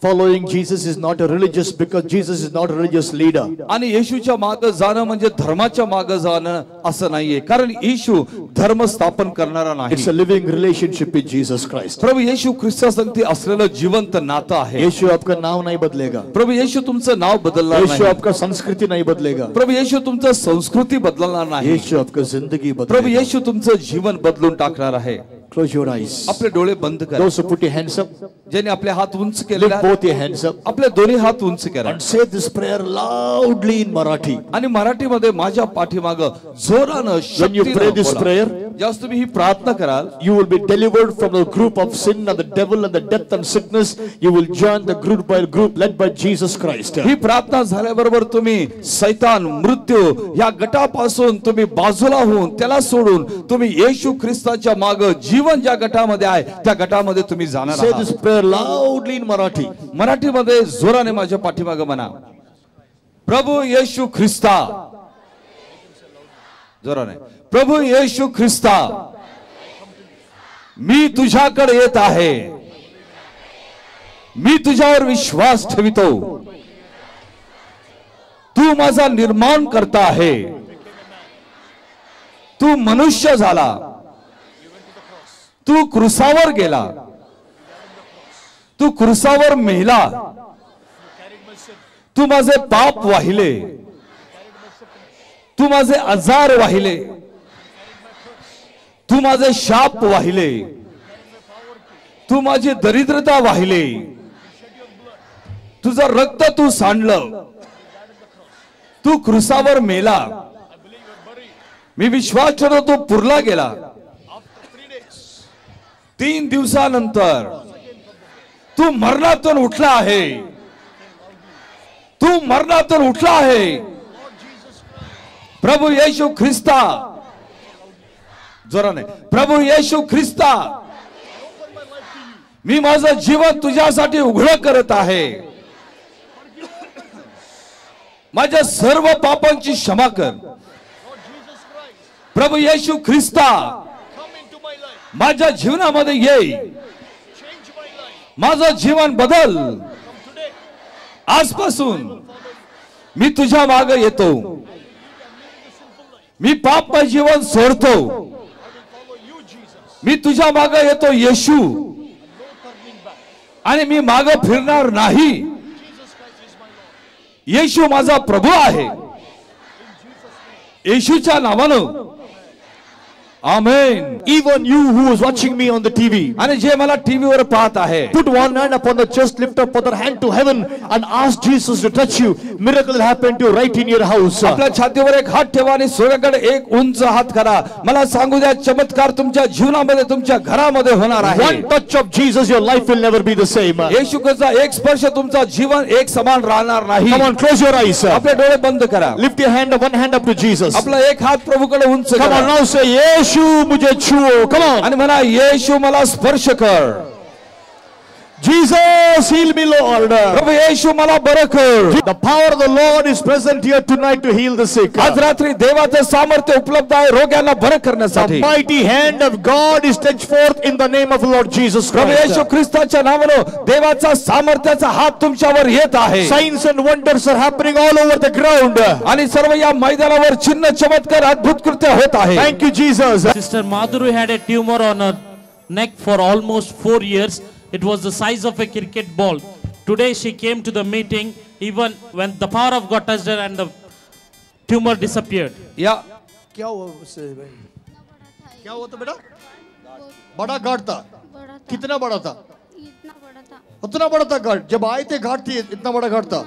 [SPEAKER 1] Following Jesus is not a religious, because Jesus is not a religious leader.
[SPEAKER 4] आणि येशूच्या मागे जाणं म्हणजे धर्माच्या मागे जाणं असं नाहीये, कारण येशू धर्म स्थापन करणारा नाही.
[SPEAKER 1] It's a living relationship with Jesus Christ.
[SPEAKER 4] प्रभू येशू ख्रिस्तासंगती असलेलं जिवंत नातं आहे.
[SPEAKER 1] यीशु आपका नाम नहीं बदलेगा.
[SPEAKER 4] प्रभू येशू तुमचं नाव बदलणार
[SPEAKER 1] यीशु
[SPEAKER 4] नाही.
[SPEAKER 1] आपका संस्कृति नहीं बदलेगा.
[SPEAKER 4] प्रभू येशू तुमचं संस्कृती बदलणार नाही.
[SPEAKER 1] यीशु आपका जिंदगी
[SPEAKER 4] प्रभू
[SPEAKER 1] बदलेगा.
[SPEAKER 4] येशू तुमचं जीवन बदलून टाकणार आहे.
[SPEAKER 1] Close your eyes.
[SPEAKER 4] आपले डोळे बंद करा.
[SPEAKER 1] Those who put your hands up,
[SPEAKER 4] ज्यांनी आपले हात उंच केले
[SPEAKER 1] lift both your hands up
[SPEAKER 4] आपले दोन्ही हात उंच करा
[SPEAKER 1] and say this prayer loudly in Marathi.
[SPEAKER 4] आणि मराठीमध्ये माझ्या पाठीमागं जोरानं
[SPEAKER 1] When you pray
[SPEAKER 4] शक्तीनं
[SPEAKER 1] this
[SPEAKER 4] बोला.
[SPEAKER 1] prayer,
[SPEAKER 4] ज्यावेळेस तुम्ही ही प्रार्थना कराल
[SPEAKER 1] you will be delivered from the group of sin and the devil and the death and sickness. You will join the group led by Jesus Christ.
[SPEAKER 4] ही प्रार्थना झाल्याबरोबर तुम्ही सैतान मृत्यू या गटापासून तुम्ही बाजूला होऊन त्याला सोडून तुम्ही येशू ख्रिस्ताच्या मागे जीवन ज्या गटामध्ये आहे त्या गटामध्ये तुम्ही जाणार
[SPEAKER 1] Say
[SPEAKER 4] आहात.
[SPEAKER 1] this prayer loudly in Marathi.
[SPEAKER 4] मराठीमध्ये जोराने माझ्या पाठीमागे म्हणा, प्रभू येशू ख्रिस्ता. जोराने, प्रभू येशू ख्रिस्ता, मी तुझ्याकडे येत आहे. मी तुझ्यावर विश्वास ठेवितो. तू माझा निर्माण करता आहे. तू मनुष्य झाला. तू क्रुसावर गेला. तू क्रुसावर मेला. तू माझे पाप वाहिले. तू माझे आजार वाहिले. तू माझे शाप वाहिले. तू माझी दरिद्रता वाहिले. तुझं रक्त तू सांडलं. तू क्रुसावर मेला. मी विश्वास ठेवतो तू पुरला गेला. 3 दिवसानंतर तू मरणातून उठला आहे. तू मरणातून उठला आहे. प्रभू येशू ख्रिस्ता. जोराने, प्रभू येशू ख्रिस्ता, मी माझं जीवन तुझ्यासाठी उघड करत आहे. माझ्या सर्व पापांची क्षमा कर. प्रभू येशू ख्रिस्ता, माझ्या जीवनामध्ये ये. माझं जीवन बदल. आजपासून मी तुझ्या मागे येतो. मी पापमय जीवन सोडतो. मी तुझ्या मागे येतो येशू. आणि मी मागे फिरणार नाही. येशू माझा प्रभू आहे. येशूच्या नावानं आमेन.
[SPEAKER 1] Even you who is watching me on the TV,
[SPEAKER 4] आणि जे मला टीव्ही वर पाहत आहे,
[SPEAKER 1] put one hand upon the chest, lift up other hand to heaven and ask Jesus to touch you. Miracle will happen to you right in your house.
[SPEAKER 4] आपल्या छातीवर एक हात ठेवा आणि स्वर्गाकडे एक उंच हात करा. मला सांगू द्या, चमत्कार तुमच्या जीवनामध्ये तुमच्या घरामध्ये होणार आहे.
[SPEAKER 1] One touch of Jesus, your life will never be the same.
[SPEAKER 4] येशू ख्रिस्ताचा एक स्पर्श तुमचा जीवन एक समान राहणार नाही.
[SPEAKER 1] Come on, close your eyes.
[SPEAKER 4] आपले डोळे बंद करा.
[SPEAKER 1] Lift your hand, one hand up to Jesus.
[SPEAKER 4] आपला एक हात प्रभूकडे उंच
[SPEAKER 1] Come
[SPEAKER 4] करा.
[SPEAKER 1] on, now say, येशू मुझे छुओ. Come on.
[SPEAKER 4] आणि म्हणा, येशू मला स्पर्श कर.
[SPEAKER 1] Jesus, heal me, Lord.
[SPEAKER 4] प्रभू येशू मला बरं कर.
[SPEAKER 1] The power of the Lord is present here tonight to heal the sick.
[SPEAKER 4] आज रात्री देवाचं सामर्थ्य उपलब्ध आहे रोग्यांना बरं
[SPEAKER 1] The
[SPEAKER 4] करण्यासाठी.
[SPEAKER 1] mighty hand of God is stretched forth in the name of Lord Jesus
[SPEAKER 4] Prabhu
[SPEAKER 1] Christ.
[SPEAKER 4] येशू ख्रिस्ताच्या नावानं देवाचा सामर्थ्याचा हात तुमच्यावर येत आहे.
[SPEAKER 1] Signs and wonders are happening all over the ground.
[SPEAKER 4] आणि सर्व या मैदानावर चिन्ह चमत्कार अद्भुत कृत्य होत आहे.
[SPEAKER 1] Thank you, Jesus.
[SPEAKER 6] Sister Madhuri had a tumor on her neck for almost 4 years. It was the size of a cricket ball. Today she came to the meeting even when the power of God touched her and the tumor disappeared.
[SPEAKER 4] या
[SPEAKER 1] क्या हुआ उससे भाई? क्या हुआ था बेटा? बड़ा गाढ़ था.
[SPEAKER 7] बड़ा था,
[SPEAKER 1] कितना बड़ा था?
[SPEAKER 7] इतना बड़ा था,
[SPEAKER 1] उतना बड़ा था गाढ़. जब आए थे गाढ़ थी, इतना बड़ा गाढ़ था.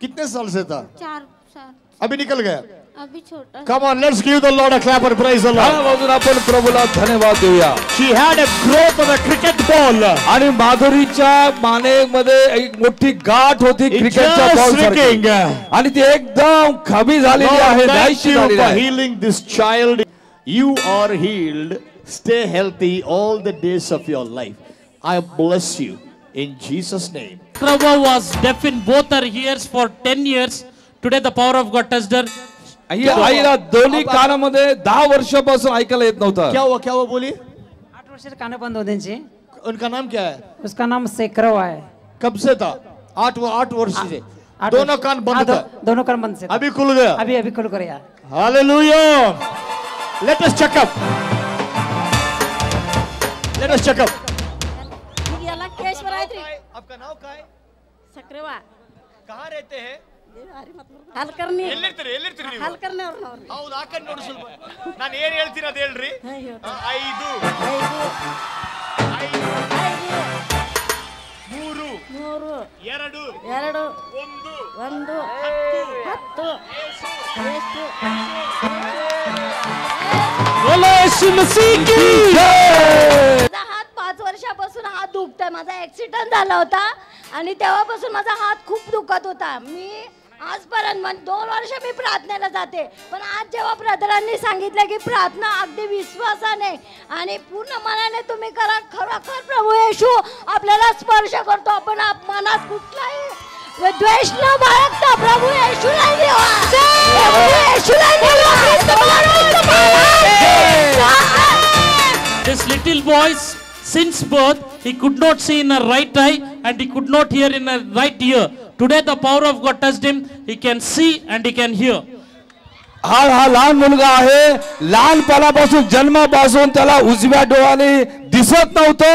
[SPEAKER 1] कितने साल से था?
[SPEAKER 7] 4 साल.
[SPEAKER 1] अभी निकल गया.
[SPEAKER 7] अभी छोटा.
[SPEAKER 1] Come on, let's give the Lord a clap and praise the Lord.
[SPEAKER 4] बाजून आपण प्रभूला धन्यवाद देऊया.
[SPEAKER 1] She had a growth of a cricket ball.
[SPEAKER 4] आणि माधुरीच्या मानेमध्ये एक मोठी गाठ होती
[SPEAKER 1] It's
[SPEAKER 4] क्रिकेटच्या
[SPEAKER 1] just
[SPEAKER 4] बॉल
[SPEAKER 1] shrinking.
[SPEAKER 4] आणि ती एकदम खबी झालेली आहे.
[SPEAKER 1] Lord, thank
[SPEAKER 4] नाहीशी
[SPEAKER 1] you
[SPEAKER 4] झालेली
[SPEAKER 1] for
[SPEAKER 4] आहे.
[SPEAKER 1] healing this child. You are healed. Stay healthy all the days of your life. I bless you in Jesus' name.
[SPEAKER 6] Prabhu was deaf in both her ears for 10 years. Today the power of God touched her.
[SPEAKER 4] ही आईला दोन्ही कानामध्ये 10 वर्षापासून ऐकायला येत नव्हतं.
[SPEAKER 1] क्या हुआ बोली?
[SPEAKER 8] 8 वर्ष कान बंद हो त्यांची.
[SPEAKER 1] उनका नाम क्या है?
[SPEAKER 8] उसका नाम सेकरव है.
[SPEAKER 1] कब से था? 8 वर्ष से. दोनों कान बंद था.
[SPEAKER 8] दोनों कान बंद से.
[SPEAKER 1] अभी खुल गया.
[SPEAKER 8] अभी खुल गया.
[SPEAKER 1] Hallelujah. Let us check up. Let us check up.
[SPEAKER 7] याला केशवर आहे तरी.
[SPEAKER 3] आपका नाम क्या है?
[SPEAKER 7] सक्रेवा.
[SPEAKER 3] कहाँ रहते हैं?
[SPEAKER 7] ಹಲ್ಕರ್ನಿ
[SPEAKER 3] ಎಲ್ಲಿರ್ತೀರಿ ನೀವು?
[SPEAKER 7] ಹಲ್ಕರ್ನವ್ರು.
[SPEAKER 3] ಹೌದು, ಆ ಕಡೆ ನೋಡಿ ಸ್ವಲ್ಪ. ನಾನು ಏನ್ ಹೇಳ್ತೀನಿ ಅದು ಹೇಳ್ರಿ. 5 3 2 1 10
[SPEAKER 7] माझा हात 5 वर्षापासून हात दुखतोय. माझा ऍक्सिडेंट झाला होता आणि तेव्हापासून माझा हात खूप दुखत होता. मी आजपर्यंत 2 वर्ष मी प्रार्थनेला जाते, पण आज जेव्हा ब्रदरांनी सांगितलं की प्रार्थना अगदी विश्वासाने आणि पूर्ण मनाने तुम्ही करा, खरोखर प्रभू येशू आपल्याला स्पर्श करतो. आपण मनात कुठलाही द्वेष न बाळगता प्रभू येशूला देवा. प्रभू येशूला
[SPEAKER 6] This little boy, since birth, he could not see in a right eye and he could not hear in a right ear. Today the power of God touched him. He can see and he can hear.
[SPEAKER 4] हा लहान मुलगा आहे. लहानपणापासून जन्मापासून त्याला उजव्या डोळ्याने दिसत नव्हतं,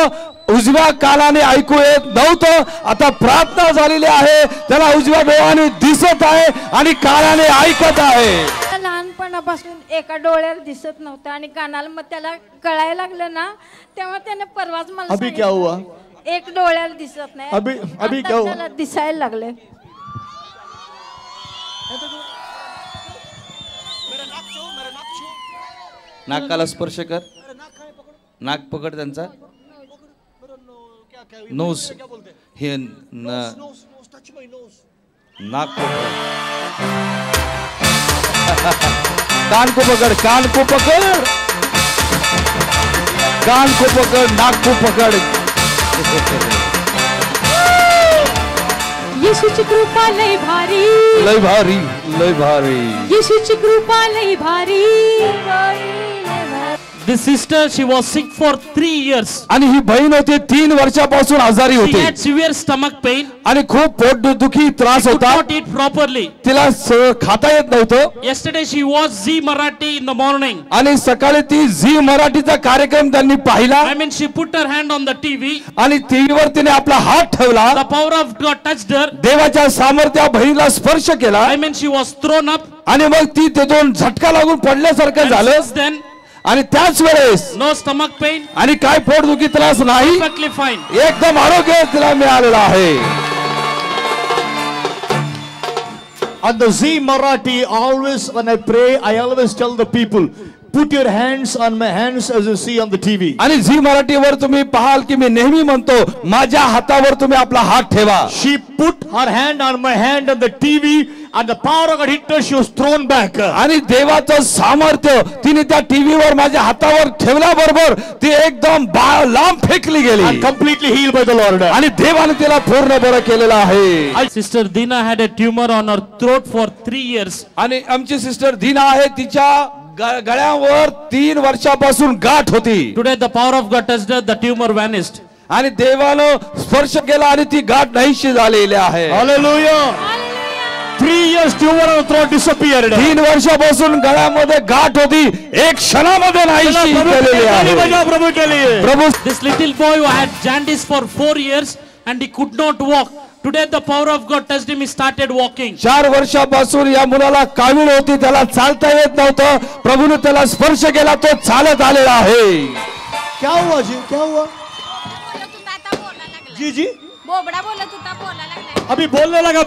[SPEAKER 4] उजव्या कानाने ऐकू येत नव्हतं. आता प्रार्थना झालेली आहे, त्याला उजव्या डोळ्याने दिसत आहे आणि कानाने ऐकत आहे.
[SPEAKER 7] लहानपणापासून एका डोळ्याला दिसत नव्हतं आणि कानाला मग त्याला कळायला लागलं ना, तेव्हा त्याने परवाच मला
[SPEAKER 1] अभी क्या हुआ?
[SPEAKER 7] एक डोळ्याला दिसत नाही.
[SPEAKER 1] अभी क्या हुआ?
[SPEAKER 7] त्याला दिसायला लागले.
[SPEAKER 4] नाकाला स्पर्श कर. नाक पकड त्यांचा. नोस हे नाक पकड़. कान को पकड़, कान को पकड़, कान को पकड़, नाक को पकड़.
[SPEAKER 5] येशूची कृपा लय भारी,
[SPEAKER 4] लय भारी, लय भारी.
[SPEAKER 5] येशूची कृपा लय भारी.
[SPEAKER 6] This sister, she was sick for 3 years.
[SPEAKER 4] आणि ही बहीण होती 3 वर्षापासून आजारी
[SPEAKER 6] She
[SPEAKER 4] होती
[SPEAKER 6] had severe stomach pain.
[SPEAKER 4] आणि खूप पोटदुखी त्रास
[SPEAKER 6] Could
[SPEAKER 4] होता.
[SPEAKER 6] not eat properly.
[SPEAKER 4] तिला खाता येत नव्हतं.
[SPEAKER 6] Yesterday she watched Zee Marathi in the morning.
[SPEAKER 4] आणि सकाळी ती झी मराठीचा कार्यक्रम त्यांनी पाहिला
[SPEAKER 6] I mean, she put her hand on the TV.
[SPEAKER 4] आणि टीव्हीवर तिने आपला हात ठेवला.
[SPEAKER 6] The power of God touched her.
[SPEAKER 4] देवाच्या सामर्थ्या बहिणीला स्पर्श केला
[SPEAKER 6] I mean, she was thrown up.
[SPEAKER 4] आणि मग ती तेथून झटका लागून पडल्यासारखं
[SPEAKER 6] And
[SPEAKER 4] झालं.
[SPEAKER 6] since then,
[SPEAKER 4] आणि त्याच वेळेस
[SPEAKER 6] no stomach pain.
[SPEAKER 4] आणि काय पोटदुखी त्रास नाही,
[SPEAKER 6] Perfectly fine.
[SPEAKER 4] एकदम आरोग्य तिला मिळालेलं आहे.
[SPEAKER 1] On the Zee Marathi, always when I pray, I always tell the people, put your hands on my hands as you see on the TV.
[SPEAKER 4] आणि झी मराठीवर तुम्ही पाहाल की मी नेहमी म्हणतो माझ्या हातावर तुम्ही आपला हात ठेवा.
[SPEAKER 1] She put her hand on my hand on the TV and the power of God hit her, she was thrown back.
[SPEAKER 4] आणि देवाचं सामर्थ्य तिने त्या टीव्हीवर माझ्या हातावर ठेवल्याबरोबर ती एकदम लांब फेकली गेली
[SPEAKER 1] And completely healed by the Lord.
[SPEAKER 4] आणि देवाने तिला पूर्ण बरं केलेलं आहे.
[SPEAKER 6] Sister Dina had a tumor on her throat for 3 years.
[SPEAKER 4] आणि आमची सिस्टर दीना आहे, तिच्या गळ्यावर 3 वर्षापासून गाठ होती.
[SPEAKER 6] Today the power of God touched her, the tumor vanished.
[SPEAKER 4] आणि देवानं स्पर्श केला आणि ती गाठ नाहीशी झालेली आहे.
[SPEAKER 1] Hallelujah. 3 years tumor on the throat disappeared.
[SPEAKER 4] 3 वर्षापासून गळ्यामध्ये गाठ होती, एक क्षणामध्ये नाहीशी झालेली आहे.
[SPEAKER 1] प्रभु के लिए.
[SPEAKER 4] प्रभू
[SPEAKER 6] This little boy who had jaundice for 4 years and he could not walk. Today the power of God touched him, he started walking.
[SPEAKER 4] 4 वर्षापासून या मुलाला कावीळ होती, त्याला चालता येत नव्हतं. प्रभूने त्याला स्पर्श केला, तो चालत आलेला आहे.
[SPEAKER 1] क्या हुआ जी, क्या हुआ जी जी?
[SPEAKER 5] बोबडा बोलत होता, बोला लागला.
[SPEAKER 1] अभी बोलने लगा,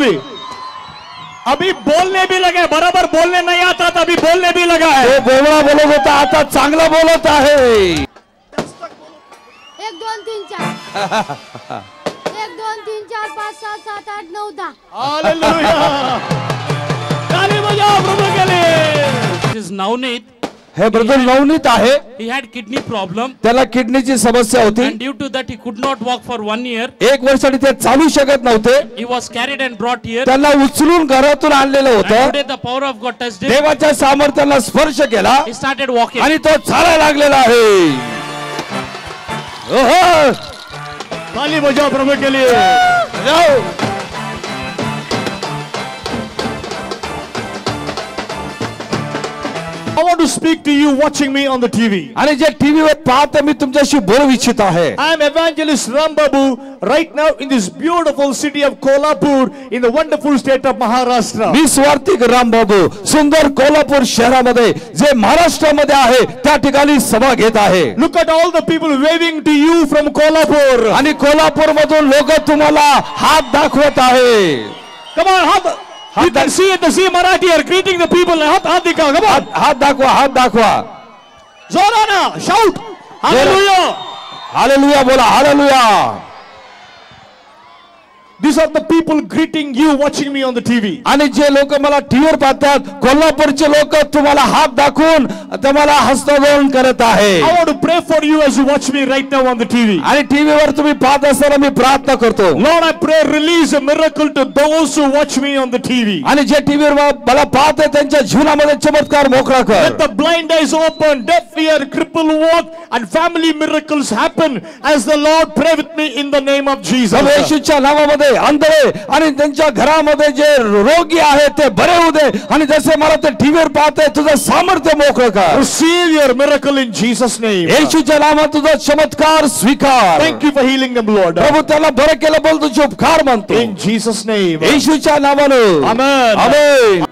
[SPEAKER 1] अभी बोलने भी लगे. बराबर बोलने नहीं आता था, अभी बोलने भी लगा है.
[SPEAKER 4] तो बोबडा बोलत होता, आता चांगला बोलत आहे.
[SPEAKER 5] 1 2 3 4 1 2 3 4 5 6 7 8 9 10.
[SPEAKER 1] हालेलुया. ताली बजाओ प्रभु के लिए.
[SPEAKER 6] This is Navneet.
[SPEAKER 4] हे ब्रदर नवनीत आहे,
[SPEAKER 6] He had kidney problem
[SPEAKER 4] त्याला किडनीची समस्या होती.
[SPEAKER 6] and due to that he could not walk for 1 year.
[SPEAKER 4] 1 वर्षासाठी ते चालू शकत नव्हते.
[SPEAKER 6] He was carried and brought here.
[SPEAKER 4] त्यांना उचलून घरातून आणलेलं
[SPEAKER 6] And
[SPEAKER 4] होतं.
[SPEAKER 6] today the power of God touched him.
[SPEAKER 4] देवाच्या सामर्थ्याला स्पर्श केला
[SPEAKER 6] He started walking.
[SPEAKER 4] आणि तो चालायला लागलेला आहे. ओहो,
[SPEAKER 1] ताली बजाओ प्रभु के लिए.
[SPEAKER 4] जाओ.
[SPEAKER 1] I want to speak to you watching me on the TV.
[SPEAKER 4] आणि जे टीव्हीवर पाहते मी तुमच्याशी बोलू इच्छित आहे.
[SPEAKER 1] I am evangelist Ram Babu right now in this beautiful city of Kolhapur in the wonderful state of Maharashtra.
[SPEAKER 4] मी स्वार्थिक रामबाबू सुंदर कोल्हापूर शहरामध्ये जे महाराष्ट्रामध्ये आहे त्या ठिकाणी सभा घेत आहे.
[SPEAKER 1] Look at all the people waving to you from Kolhapur.
[SPEAKER 4] आणि कोल्हापूर मधून लोक तुम्हाला हात दाखवत आहे.
[SPEAKER 1] Come on, हाथ. You can see it, the Zee Marathi are greeting the people. हाथ दिखाओ. Come on.
[SPEAKER 4] हात दाखवा, हात दाखवा.
[SPEAKER 1] Zorana, shout. Hallelujah.
[SPEAKER 4] हालेलुया बोला, hallelujah.
[SPEAKER 1] These are the people greeting you watching me on the TV.
[SPEAKER 4] आणि जे लोक मला टीव्हीवर पाहतात कोल्हापूरचे लोक तुम्हाला हात दाखवून तुम्हाला हस्तगोल करत आहे.
[SPEAKER 1] I want to pray for you as you watch me right now on the TV.
[SPEAKER 4] आणि टीव्हीवर तुम्ही पाहत असताना मी प्रार्थना करतो.
[SPEAKER 1] Lord, I pray release a miracle to those who watch me on the TV.
[SPEAKER 4] आणि जे टीव्हीवर मला पाहते त्यांच्या जीवनामध्ये चमत्कार मोकळा कर.
[SPEAKER 1] Let the blind eyes open, deaf ear, cripple walk, and family miracles happen as the Lord pray with me in the name of Jesus.
[SPEAKER 4] येशूच्या नावामध्ये अंधळे आणि त्यांच्या घरामध्ये जे रोगी आहेत ते बरे होऊ दे. आणि जसे मला ते टीव्हीवर पाहते तुझं सामर्थ्य मोकळं कर.
[SPEAKER 1] Receive your miracle in Jesus' name.
[SPEAKER 4] येशूच्या नावात तुझा चमत्कार स्वीकार.
[SPEAKER 1] Thank you for healing them, Lord.
[SPEAKER 4] प्रभू त्याला बरं केलं बोल तुझे उपकार म्हणतो
[SPEAKER 1] In Jesus' name.
[SPEAKER 4] येशूच्या नावानं
[SPEAKER 1] Amen.
[SPEAKER 4] आमेन.